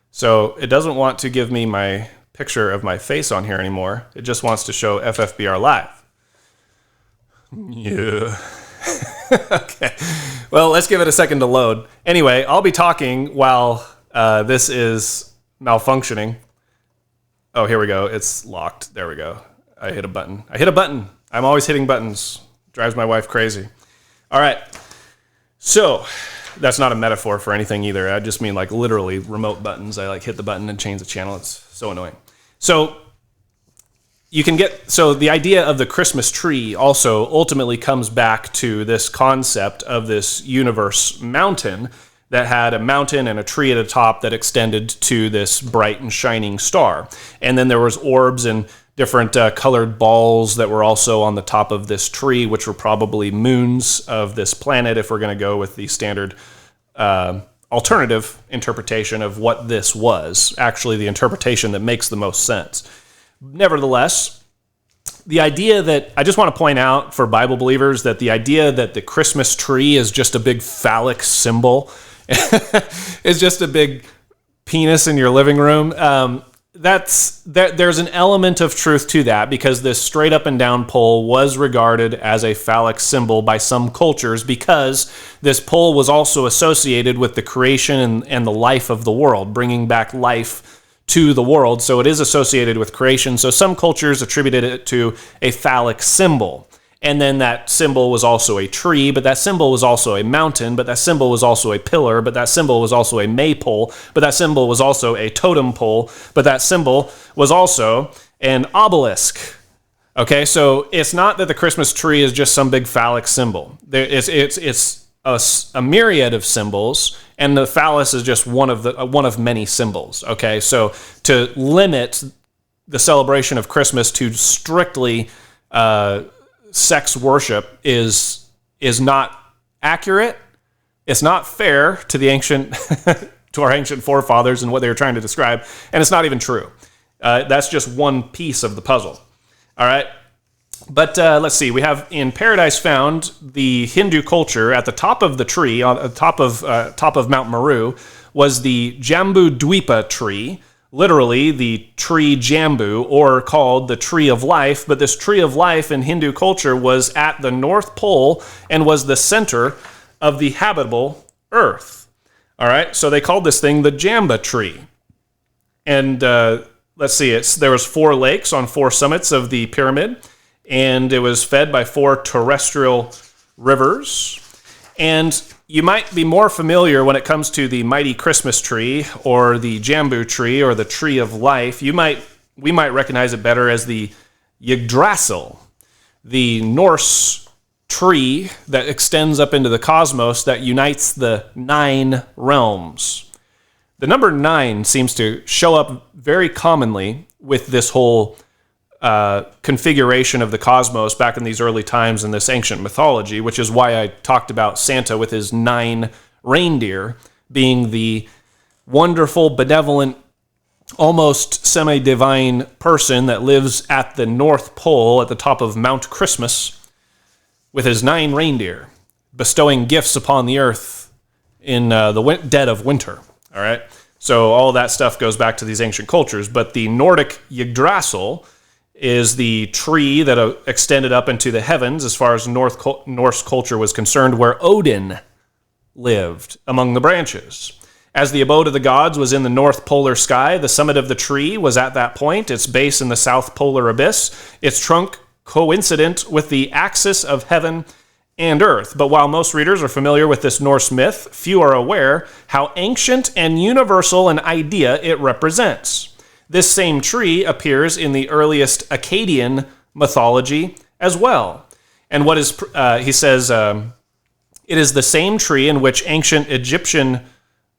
So it doesn't want to give me my picture of my face on here anymore. It just wants to show FFBR Live. Yeah. Okay. Well, let's give it a second to load. Anyway, I'll be talking while this is malfunctioning. Oh, here we go. It's locked. There we go. I hit a button. I'm always hitting buttons. Drives my wife crazy. All right. So that's not a metaphor for anything either. I just mean like literally remote buttons. I like hit the button and change the channel. It's so annoying. So the idea of the Christmas tree also ultimately comes back to this concept of this universe mountain that had a mountain and a tree at the top that extended to this bright and shining star. And then there was orbs and different colored balls that were also on the top of this tree, which were probably moons of this planet, if we're going to go with the standard alternative interpretation of what this was, actually the interpretation that makes the most sense. Nevertheless, the idea that, I just want to point out for Bible believers that the idea that the Christmas tree is just a big phallic symbol is just a big penis in your living room. There's an element of truth to that, because this straight up and down pole was regarded as a phallic symbol by some cultures, because this pole was also associated with the creation and the life of the world, bringing back life to the world. So it is associated with creation. So some cultures attributed it to a phallic symbol. And then that symbol was also a tree, but that symbol was also a mountain, but that symbol was also a pillar, but that symbol was also a maypole, but that symbol was also a totem pole, but that symbol was also an obelisk. Okay, so it's not that the Christmas tree is just some big phallic symbol. It's a myriad of symbols, and the phallus is just one of many symbols. Okay, so to limit the celebration of Christmas to strictly sex worship is not accurate. It's not fair to the ancient to our ancient forefathers and what they were trying to describe, and it's not even true. That's just one piece of the puzzle. All right, but let's see. We have in Paradise Found the Hindu culture at the top of the tree, on the top of Mount Meru, was the Jambu Dwipa tree. Literally, the tree Jambu, or called the tree of life. But this tree of life in Hindu culture was at the North Pole and was the center of the habitable earth. All right, so they called this thing the Jamba tree. And let's see, there was 4 lakes on 4 summits of the pyramid, and it was fed by 4 terrestrial rivers. And you might be more familiar when it comes to the mighty Christmas tree or the Jambu tree or the tree of life. We might recognize it better as the Yggdrasil, the Norse tree that extends up into the cosmos that unites the 9 realms. The number 9 seems to show up very commonly with this whole configuration of the cosmos back in these early times in this ancient mythology, which is why I talked about Santa with his 9 reindeer being the wonderful, benevolent, almost semi-divine person that lives at the North Pole at the top of Mount Christmas with his 9 reindeer, bestowing gifts upon the earth in the dead of winter. All right, so all that stuff goes back to these ancient cultures, but the Nordic Yggdrasil is the tree that extended up into the heavens as far as Norse culture was concerned, where Odin lived among the branches. As the abode of the gods was in the north polar sky, the summit of the tree was at that point, its base in the south polar abyss, its trunk coincident with the axis of heaven and earth. But while most readers are familiar with this Norse myth, few are aware how ancient and universal an idea it represents. This same tree appears in the earliest Akkadian mythology as well. And what is, he says, it is the same tree in which ancient Egyptian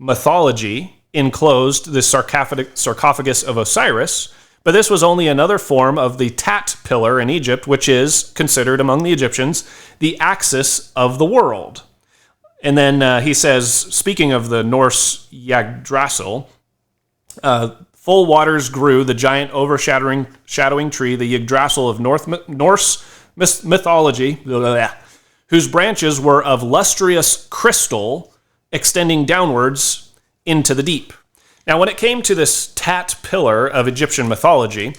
mythology enclosed the sarcophagus of Osiris, but this was only another form of the Tat pillar in Egypt, which is considered among the Egyptians the axis of the world. And then he says, speaking of the Norse Yggdrasil, full waters grew the giant overshadowing tree, the Yggdrasil of Norse mythology, whose branches were of lustrous crystal extending downwards into the deep. Now, when it came to this Tat pillar of Egyptian mythology,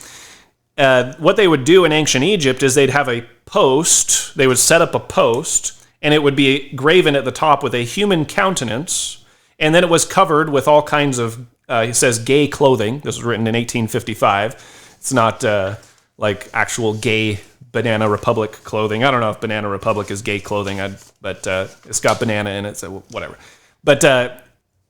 what they would do in ancient Egypt is they'd have a post, they would set up a post, and it would be graven at the top with a human countenance, and then it was covered with all kinds of, he says, gay clothing. This was written in 1855. It's not like actual gay Banana Republic clothing. I don't know if Banana Republic is gay clothing, but it's got banana in it, so whatever. But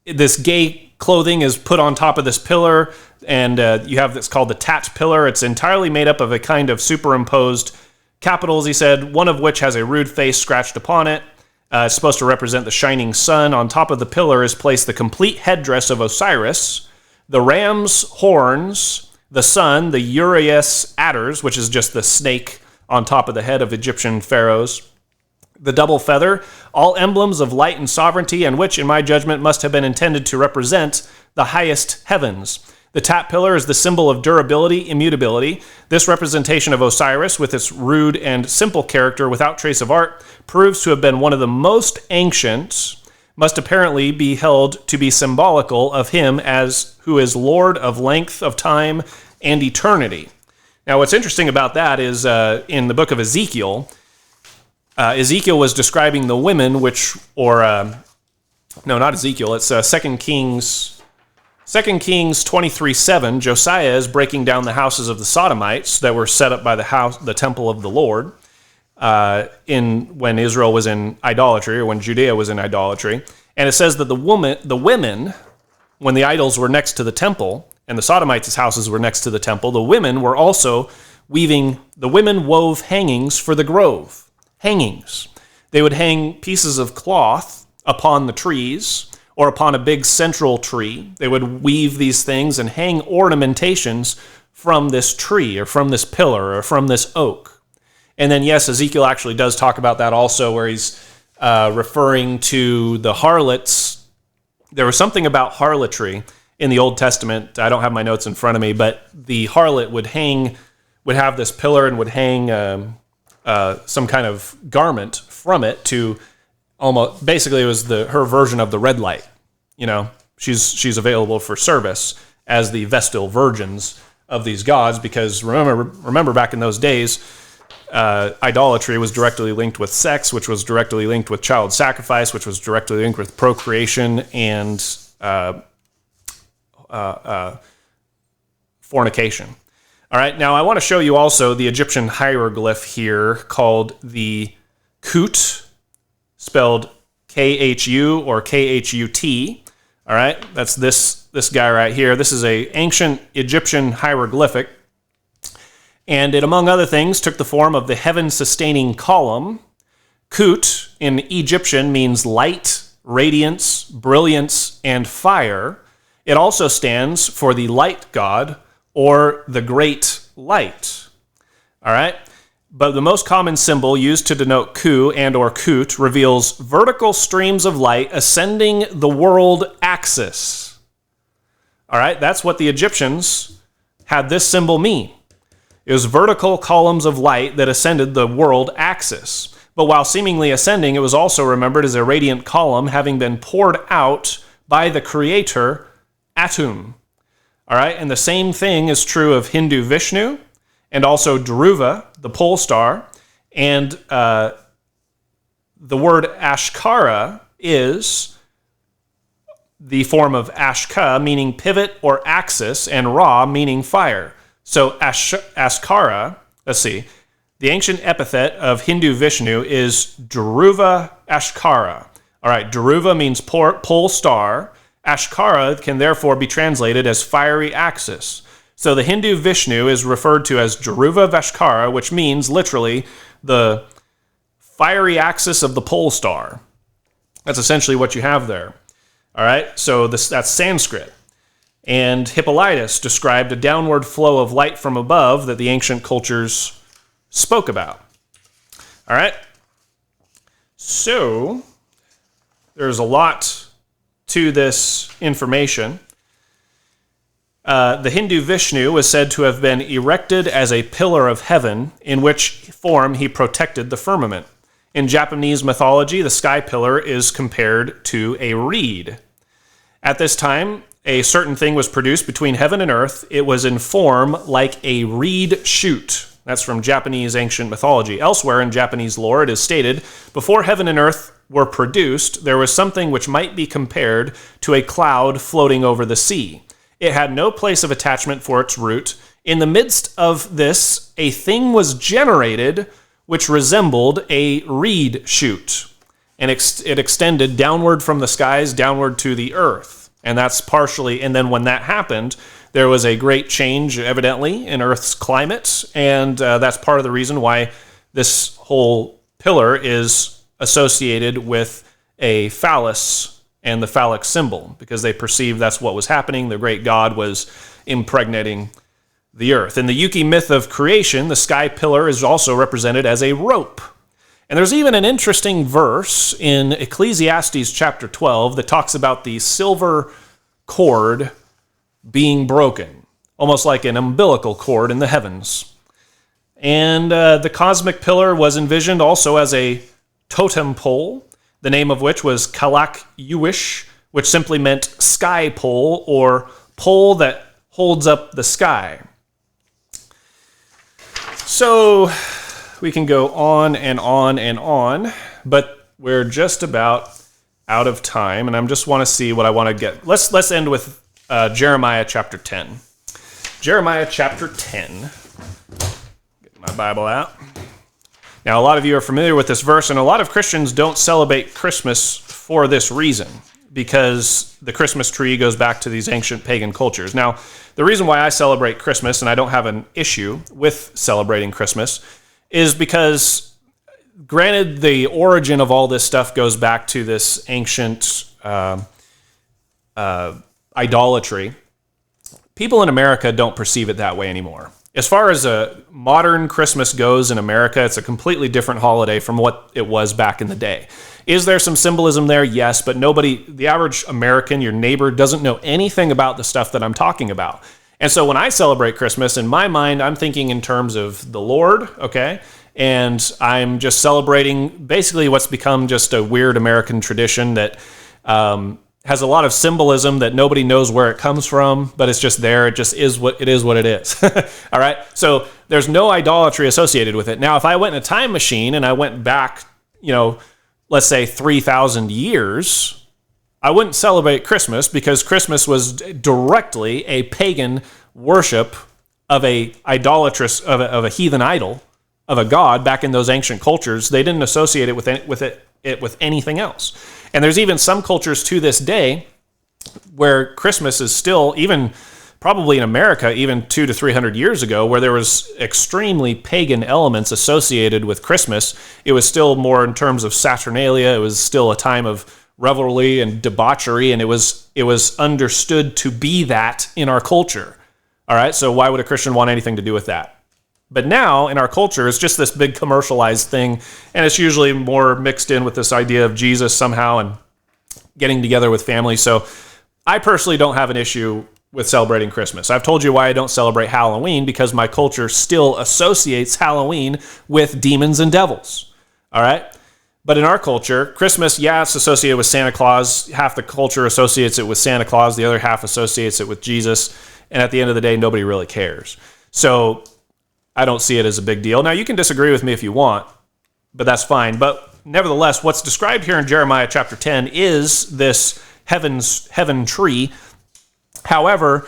this gay clothing is put on top of this pillar, and you have this called the Tat pillar. It's entirely made up of a kind of superimposed capitals, he said, one of which has a rude face scratched upon it. It's supposed to represent the shining sun. On top of the pillar is placed the complete headdress of Osiris, the ram's horns, the sun, the Uraeus adders, which is just the snake on top of the head of Egyptian pharaohs, the double feather, all emblems of light and sovereignty, and which, in my judgment, must have been intended to represent the highest heavens. The Tat pillar is the symbol of durability, immutability. This representation of Osiris, with its rude and simple character without trace of art, proves to have been one of the most ancient, must apparently be held to be symbolical of him as who is Lord of length of time and eternity. Now, what's interesting about that is in the book of Ezekiel, Ezekiel was describing the women no, not Ezekiel, it's 2 Kings 23:7. Josiah is breaking down the houses of the Sodomites that were set up by the temple of the Lord when Israel was in idolatry, or when Judea was in idolatry. And it says that the women, when the idols were next to the temple, and the Sodomites' houses were next to the temple, the women wove hangings for the grove. Hangings. They would hang pieces of cloth upon the trees or upon a big central tree. They would weave these things and hang ornamentations from this tree or from this pillar or from this oak. And then, yes, Ezekiel actually does talk about that also, where he's referring to the harlots. There was something about harlotry in the Old Testament. I don't have my notes in front of me, but the harlot would have this pillar and would hang some kind of garment from it to almost, basically it was her version of the red light. She's available for service as the Vestal virgins of these gods, because remember back in those days, idolatry was directly linked with sex, which was directly linked with child sacrifice, which was directly linked with procreation and fornication. All right, now I want to show you also the Egyptian hieroglyph here called the Khut, spelled Khu or Khut. All right, that's this guy right here. This is an ancient Egyptian hieroglyphic, and it, among other things, took the form of the heaven-sustaining column. Khut in Egyptian means light, radiance, brilliance, and fire. It also stands for the light god, or the great light. All right? But the most common symbol used to denote Khu and or Khut reveals vertical streams of light ascending the world axis. All right? That's what the Egyptians had this symbol mean. It was vertical columns of light that ascended the world axis. But while seemingly ascending, it was also remembered as a radiant column having been poured out by the creator, Atum. All right, and the same thing is true of Hindu Vishnu and also Dhruva, the pole star. And the word Ashkara is the form of Ashka, meaning pivot or axis, and Ra, meaning fire. So Ashkara, let's see, the ancient epithet of Hindu Vishnu is Dhruva Ashkara. All right, Dhruva means pole star. Ashkara can therefore be translated as fiery axis. So the Hindu Vishnu is referred to as Dhruva Vashkara, which means literally the fiery axis of the pole star. That's essentially what you have there. All right, so that's Sanskrit. And Hippolytus described a downward flow of light from above that the ancient cultures spoke about. All right, so there's a lot to this information. The Hindu Vishnu was said to have been erected as a pillar of heaven, in which form he protected the firmament. In Japanese mythology, the sky pillar is compared to a reed. At this time, a certain thing was produced between heaven and earth. It was in form like a reed shoot. That's from Japanese ancient mythology. Elsewhere in Japanese lore, it is stated, before heaven and earth were produced, there was something which might be compared to a cloud floating over the sea. It had no place of attachment for its root. In the midst of this, a thing was generated which resembled a reed shoot, and it extended downward from the skies, downward to the earth. And that's partially, and then when that happened, there was a great change, evidently, in Earth's climate, and that's part of the reason why this whole pillar is associated with a phallus and the phallic symbol, because they perceived that's what was happening. The great god was impregnating the earth. In the Yuki myth of creation, the sky pillar is also represented as a rope. And there's even an interesting verse in Ecclesiastes chapter 12 that talks about the silver cord being broken, almost like an umbilical cord in the heavens. And the cosmic pillar was envisioned also as a totem pole the name of which was Kalak-Yuish, which simply meant sky pole or pole that holds up the sky. So we can go on and on and on, but we're just about out of time, and I just want to see what I want to get. Let's end with Jeremiah chapter 10. Jeremiah chapter 10. Get my Bible out. Now, a lot of you are familiar with this verse, and a lot of Christians don't celebrate Christmas for this reason, because the Christmas tree goes back to these ancient pagan cultures. Now, the reason why I celebrate Christmas, and I don't have an issue with celebrating Christmas, is because granted, the origin of all this stuff goes back to this ancient idolatry. People in America don't perceive it that way anymore. As far as a modern Christmas goes in America, it's a completely different holiday from what it was back in the day. Is there some symbolism there? Yes, but nobody, the average American, your neighbor, doesn't know anything about the stuff that I'm talking about. And so when I celebrate Christmas, in my mind, I'm thinking in terms of the Lord, okay? And I'm just celebrating basically what's become just a weird American tradition that has a lot of symbolism that nobody knows where it comes from, but it's just there. It just is what it is. All right. So there's no idolatry associated with it. Now, if I went in a time machine and I went back, let's say 3,000 years, I wouldn't celebrate Christmas because Christmas was directly a pagan worship of a idolatrous, of a heathen idol, of a god back in those ancient cultures. They didn't associate it with anything else. And there's even some cultures to this day where Christmas is still, even probably in America, even 200 to 300 years ago, where there was extremely pagan elements associated with Christmas. It was still more in terms of Saturnalia. It was still a time of revelry and debauchery, and it was understood to be that in our culture. All right, so why would a Christian want anything to do with that? But now, in our culture, it's just this big commercialized thing, and it's usually more mixed in with this idea of Jesus somehow and getting together with family. So I personally don't have an issue with celebrating Christmas. I've told you why I don't celebrate Halloween, because my culture still associates Halloween with demons and devils. All right? But in our culture, Christmas, yeah, it's associated with Santa Claus. Half the culture associates it with Santa Claus. The other half associates it with Jesus. And at the end of the day, nobody really cares. So I don't see it as a big deal. Now, you can disagree with me if you want, but that's fine. But nevertheless, what's described here in Jeremiah chapter 10 is this heaven tree. However,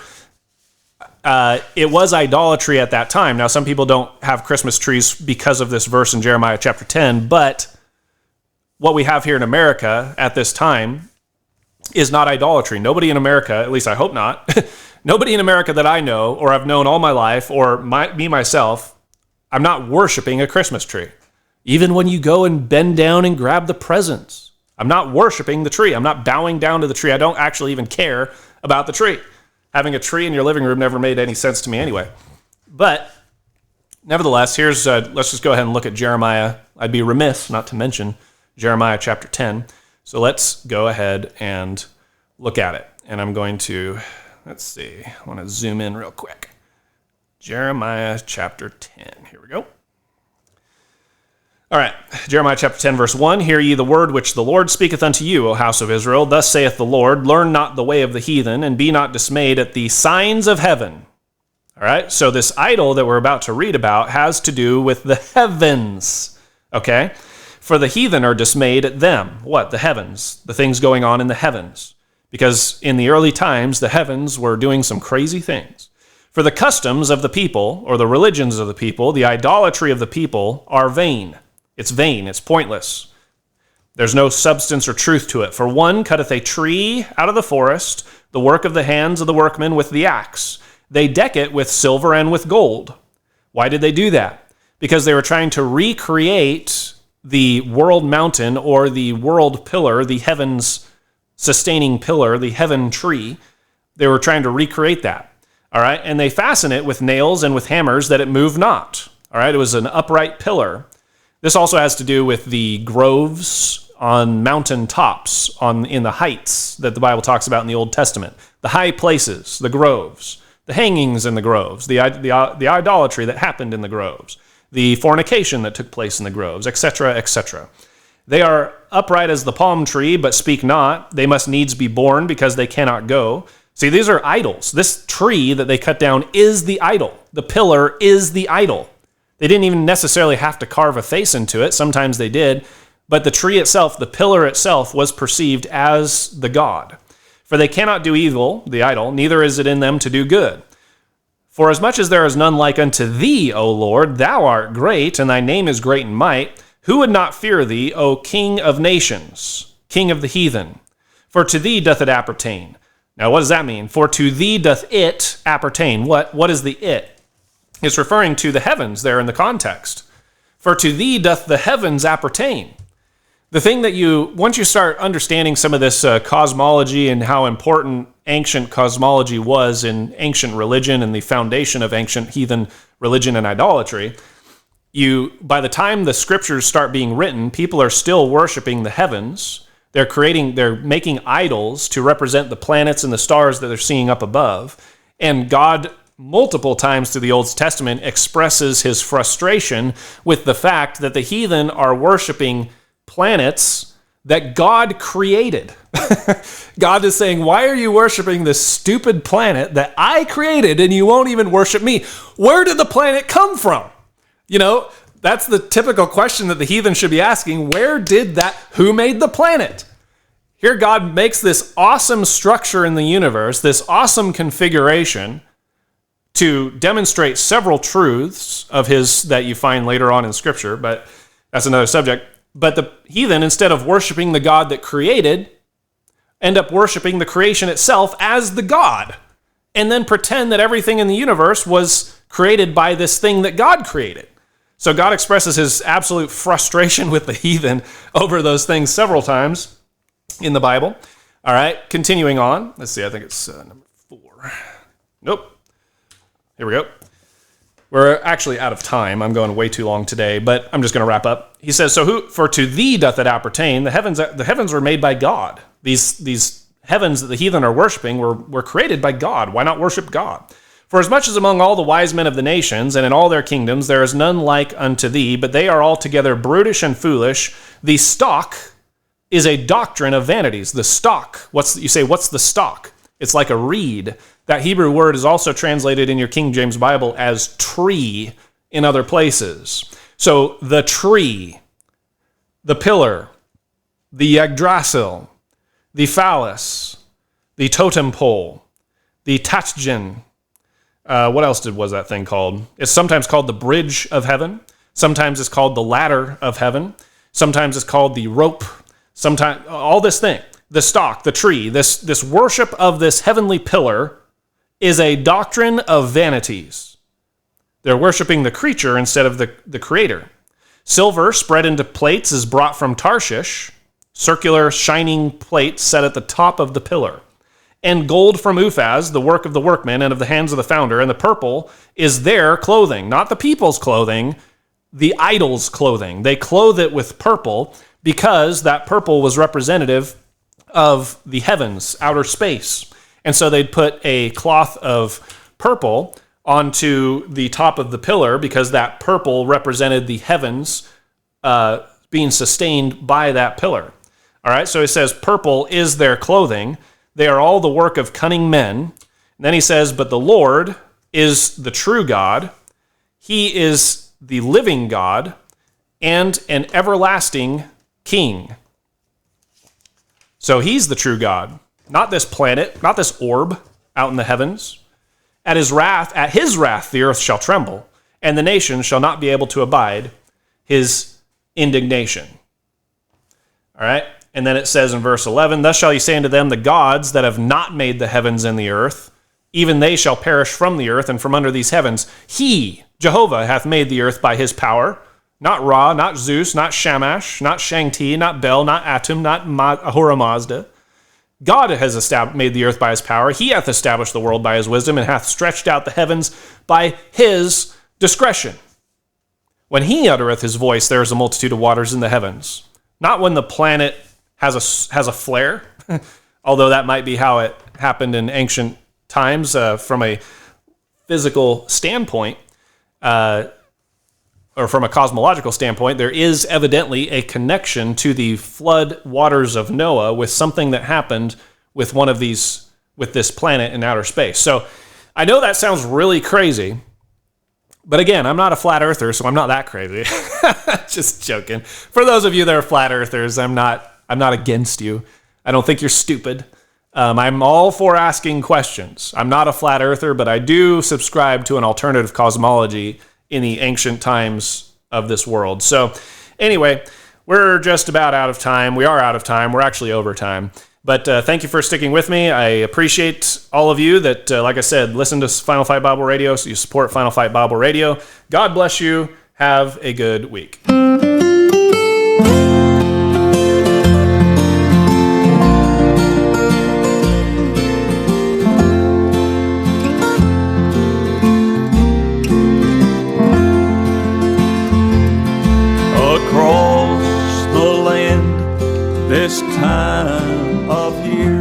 it was idolatry at that time. Now, some people don't have Christmas trees because of this verse in Jeremiah chapter 10, but what we have here in America at this time is not idolatry. Nobody in America, at least I hope not, nobody in America that I know or I've known all my life, or me myself, I'm not worshiping a Christmas tree. Even when you go and bend down and grab the presents, I'm not worshiping the tree. I'm not bowing down to the tree. I don't actually even care about the tree. Having a tree in your living room never made any sense to me anyway. But nevertheless, let's just go ahead and look at Jeremiah. I'd be remiss not to mention Jeremiah chapter 10. So let's go ahead and look at it. And I'm going to, let's see, I want to zoom in real quick. Jeremiah chapter 10. Here we go. All right, Jeremiah chapter 10, verse 1. Hear ye the word which the Lord speaketh unto you, O house of Israel. Thus saith the Lord, learn not the way of the heathen, and be not dismayed at the signs of heaven. All right, so this idol that we're about to read about has to do with the heavens, okay? For the heathen are dismayed at them. What? The heavens, the things going on in the heavens. Because in the early times, the heavens were doing some crazy things. For the customs of the people, or the religions of the people, the idolatry of the people are vain. It's vain, it's pointless. There's no substance or truth to it. For one cutteth a tree out of the forest, the work of the hands of the workmen with the axe. They deck it with silver and with gold. Why did they do that? Because they were trying to recreate the world mountain, or the world pillar, the heavens sustaining pillar, the heaven tree. They were trying to recreate that. All right. And they fasten it with nails and with hammers that it move not. All right. It was an upright pillar. This also has to do with the groves on mountain tops, in the heights that the Bible talks about in the Old Testament. The high places, the groves, the hangings in the groves, the idolatry that happened in the groves, the fornication that took place in the groves, etc., etc. They are upright as the palm tree, but speak not. They must needs be born because they cannot go. See, these are idols. This tree that they cut down is the idol. The pillar is the idol. They didn't even necessarily have to carve a face into it. Sometimes they did. But the tree itself, the pillar itself, was perceived as the god. For they cannot do evil, the idol, neither is it in them to do good. For as much as there is none like unto thee, O Lord, thou art great, and thy name is great in might. Who would not fear thee, O King of nations, King of the heathen? For to thee doth it appertain. Now, what does that mean? For to thee doth it appertain. What is the it? It's referring to the heavens there in the context. For to thee doth the heavens appertain. The thing that once you start understanding some of this cosmology and how important ancient cosmology was in ancient religion and the foundation of ancient heathen religion and idolatry, by the time the scriptures start being written, people are still worshiping the heavens. They're making idols to represent the planets and the stars that they're seeing up above. And God, multiple times through the Old Testament, expresses his frustration with the fact that the heathen are worshiping planets that God created. God is saying, why are you worshiping this stupid planet that I created and you won't even worship me? Where did the planet come from? That's the typical question that the heathen should be asking. Who made the planet? Here God makes this awesome structure in the universe, this awesome configuration to demonstrate several truths of his that you find later on in Scripture, but that's another subject. But the heathen, instead of worshiping the God that created, end up worshiping the creation itself as the God, and then pretend that everything in the universe was created by this thing that God created. So God expresses his absolute frustration with the heathen over those things several times in the Bible. All right, continuing on. Let's see, I think it's number 4. Nope. Here we go. We're actually out of time. I'm going way too long today, but I'm just going to wrap up. He says, for to thee doth it appertain. The heavens were made by God. These heavens that the heathen are worshiping were created by God. Why not worship God? For as much as among all the wise men of the nations and in all their kingdoms there is none like unto thee, but they are altogether brutish and foolish. The stock is a doctrine of vanities. The stock, what's the stock? It's like a reed. That Hebrew word is also translated in your King James Bible as tree in other places. So the tree, the pillar, the Yggdrasil, the phallus, the totem pole, the tatgen. What else was that thing called? It's sometimes called the bridge of heaven. Sometimes it's called the ladder of heaven. Sometimes it's called the rope. Sometimes all this thing, the stock, the tree, this worship of this heavenly pillar is a doctrine of vanities. They're worshiping the creature instead of the creator. Silver spread into plates is brought from Tarshish, circular shining plates set at the top of the pillar. And gold from Uphaz, the work of the workman and of the hands of the founder, and the purple is their clothing, not the people's clothing, the idol's clothing. They clothe it with purple because that purple was representative of the heavens, outer space. And so they'd put a cloth of purple onto the top of the pillar because that purple represented the heavens being sustained by that pillar. All right, so he says, purple is their clothing. They are all the work of cunning men. And then he says, but the Lord is the true God. He is the living God and an everlasting King. So he's the true God. Not this planet, not this orb out in the heavens. At his wrath, the earth shall tremble, and the nations shall not be able to abide his indignation. All right? And then it says in verse 11, thus shall ye say unto them, the gods that have not made the heavens and the earth, even they shall perish from the earth and from under these heavens. He, Jehovah, hath made the earth by his power, not Ra, not Zeus, not Shamash, not Shangti, not Bel, not Atum, not Ahura Mazda. God has made the earth by his power. He hath established the world by his wisdom, and hath stretched out the heavens by his discretion. When he uttereth his voice, there is a multitude of waters in the heavens. Not when the planet has a flare, although that might be how it happened in ancient times from a physical standpoint. or from a cosmological standpoint, there is evidently a connection to the flood waters of Noah with something that happened with with this planet in outer space. So I know that sounds really crazy, but again, I'm not a flat earther, so I'm not that crazy. Just joking. For those of you that are flat earthers, I'm not against you. I don't think you're stupid. I'm all for asking questions. I'm not a flat earther, but I do subscribe to an alternative cosmology in the ancient times of this world. So anyway, we're just about out of time. We are out of time. We're actually over time. But thank you for sticking with me. I appreciate all of you that, like I said, listen to Final Fight Bible Radio, so you support Final Fight Bible Radio. God bless you. Have a good week. Across the land this time of year,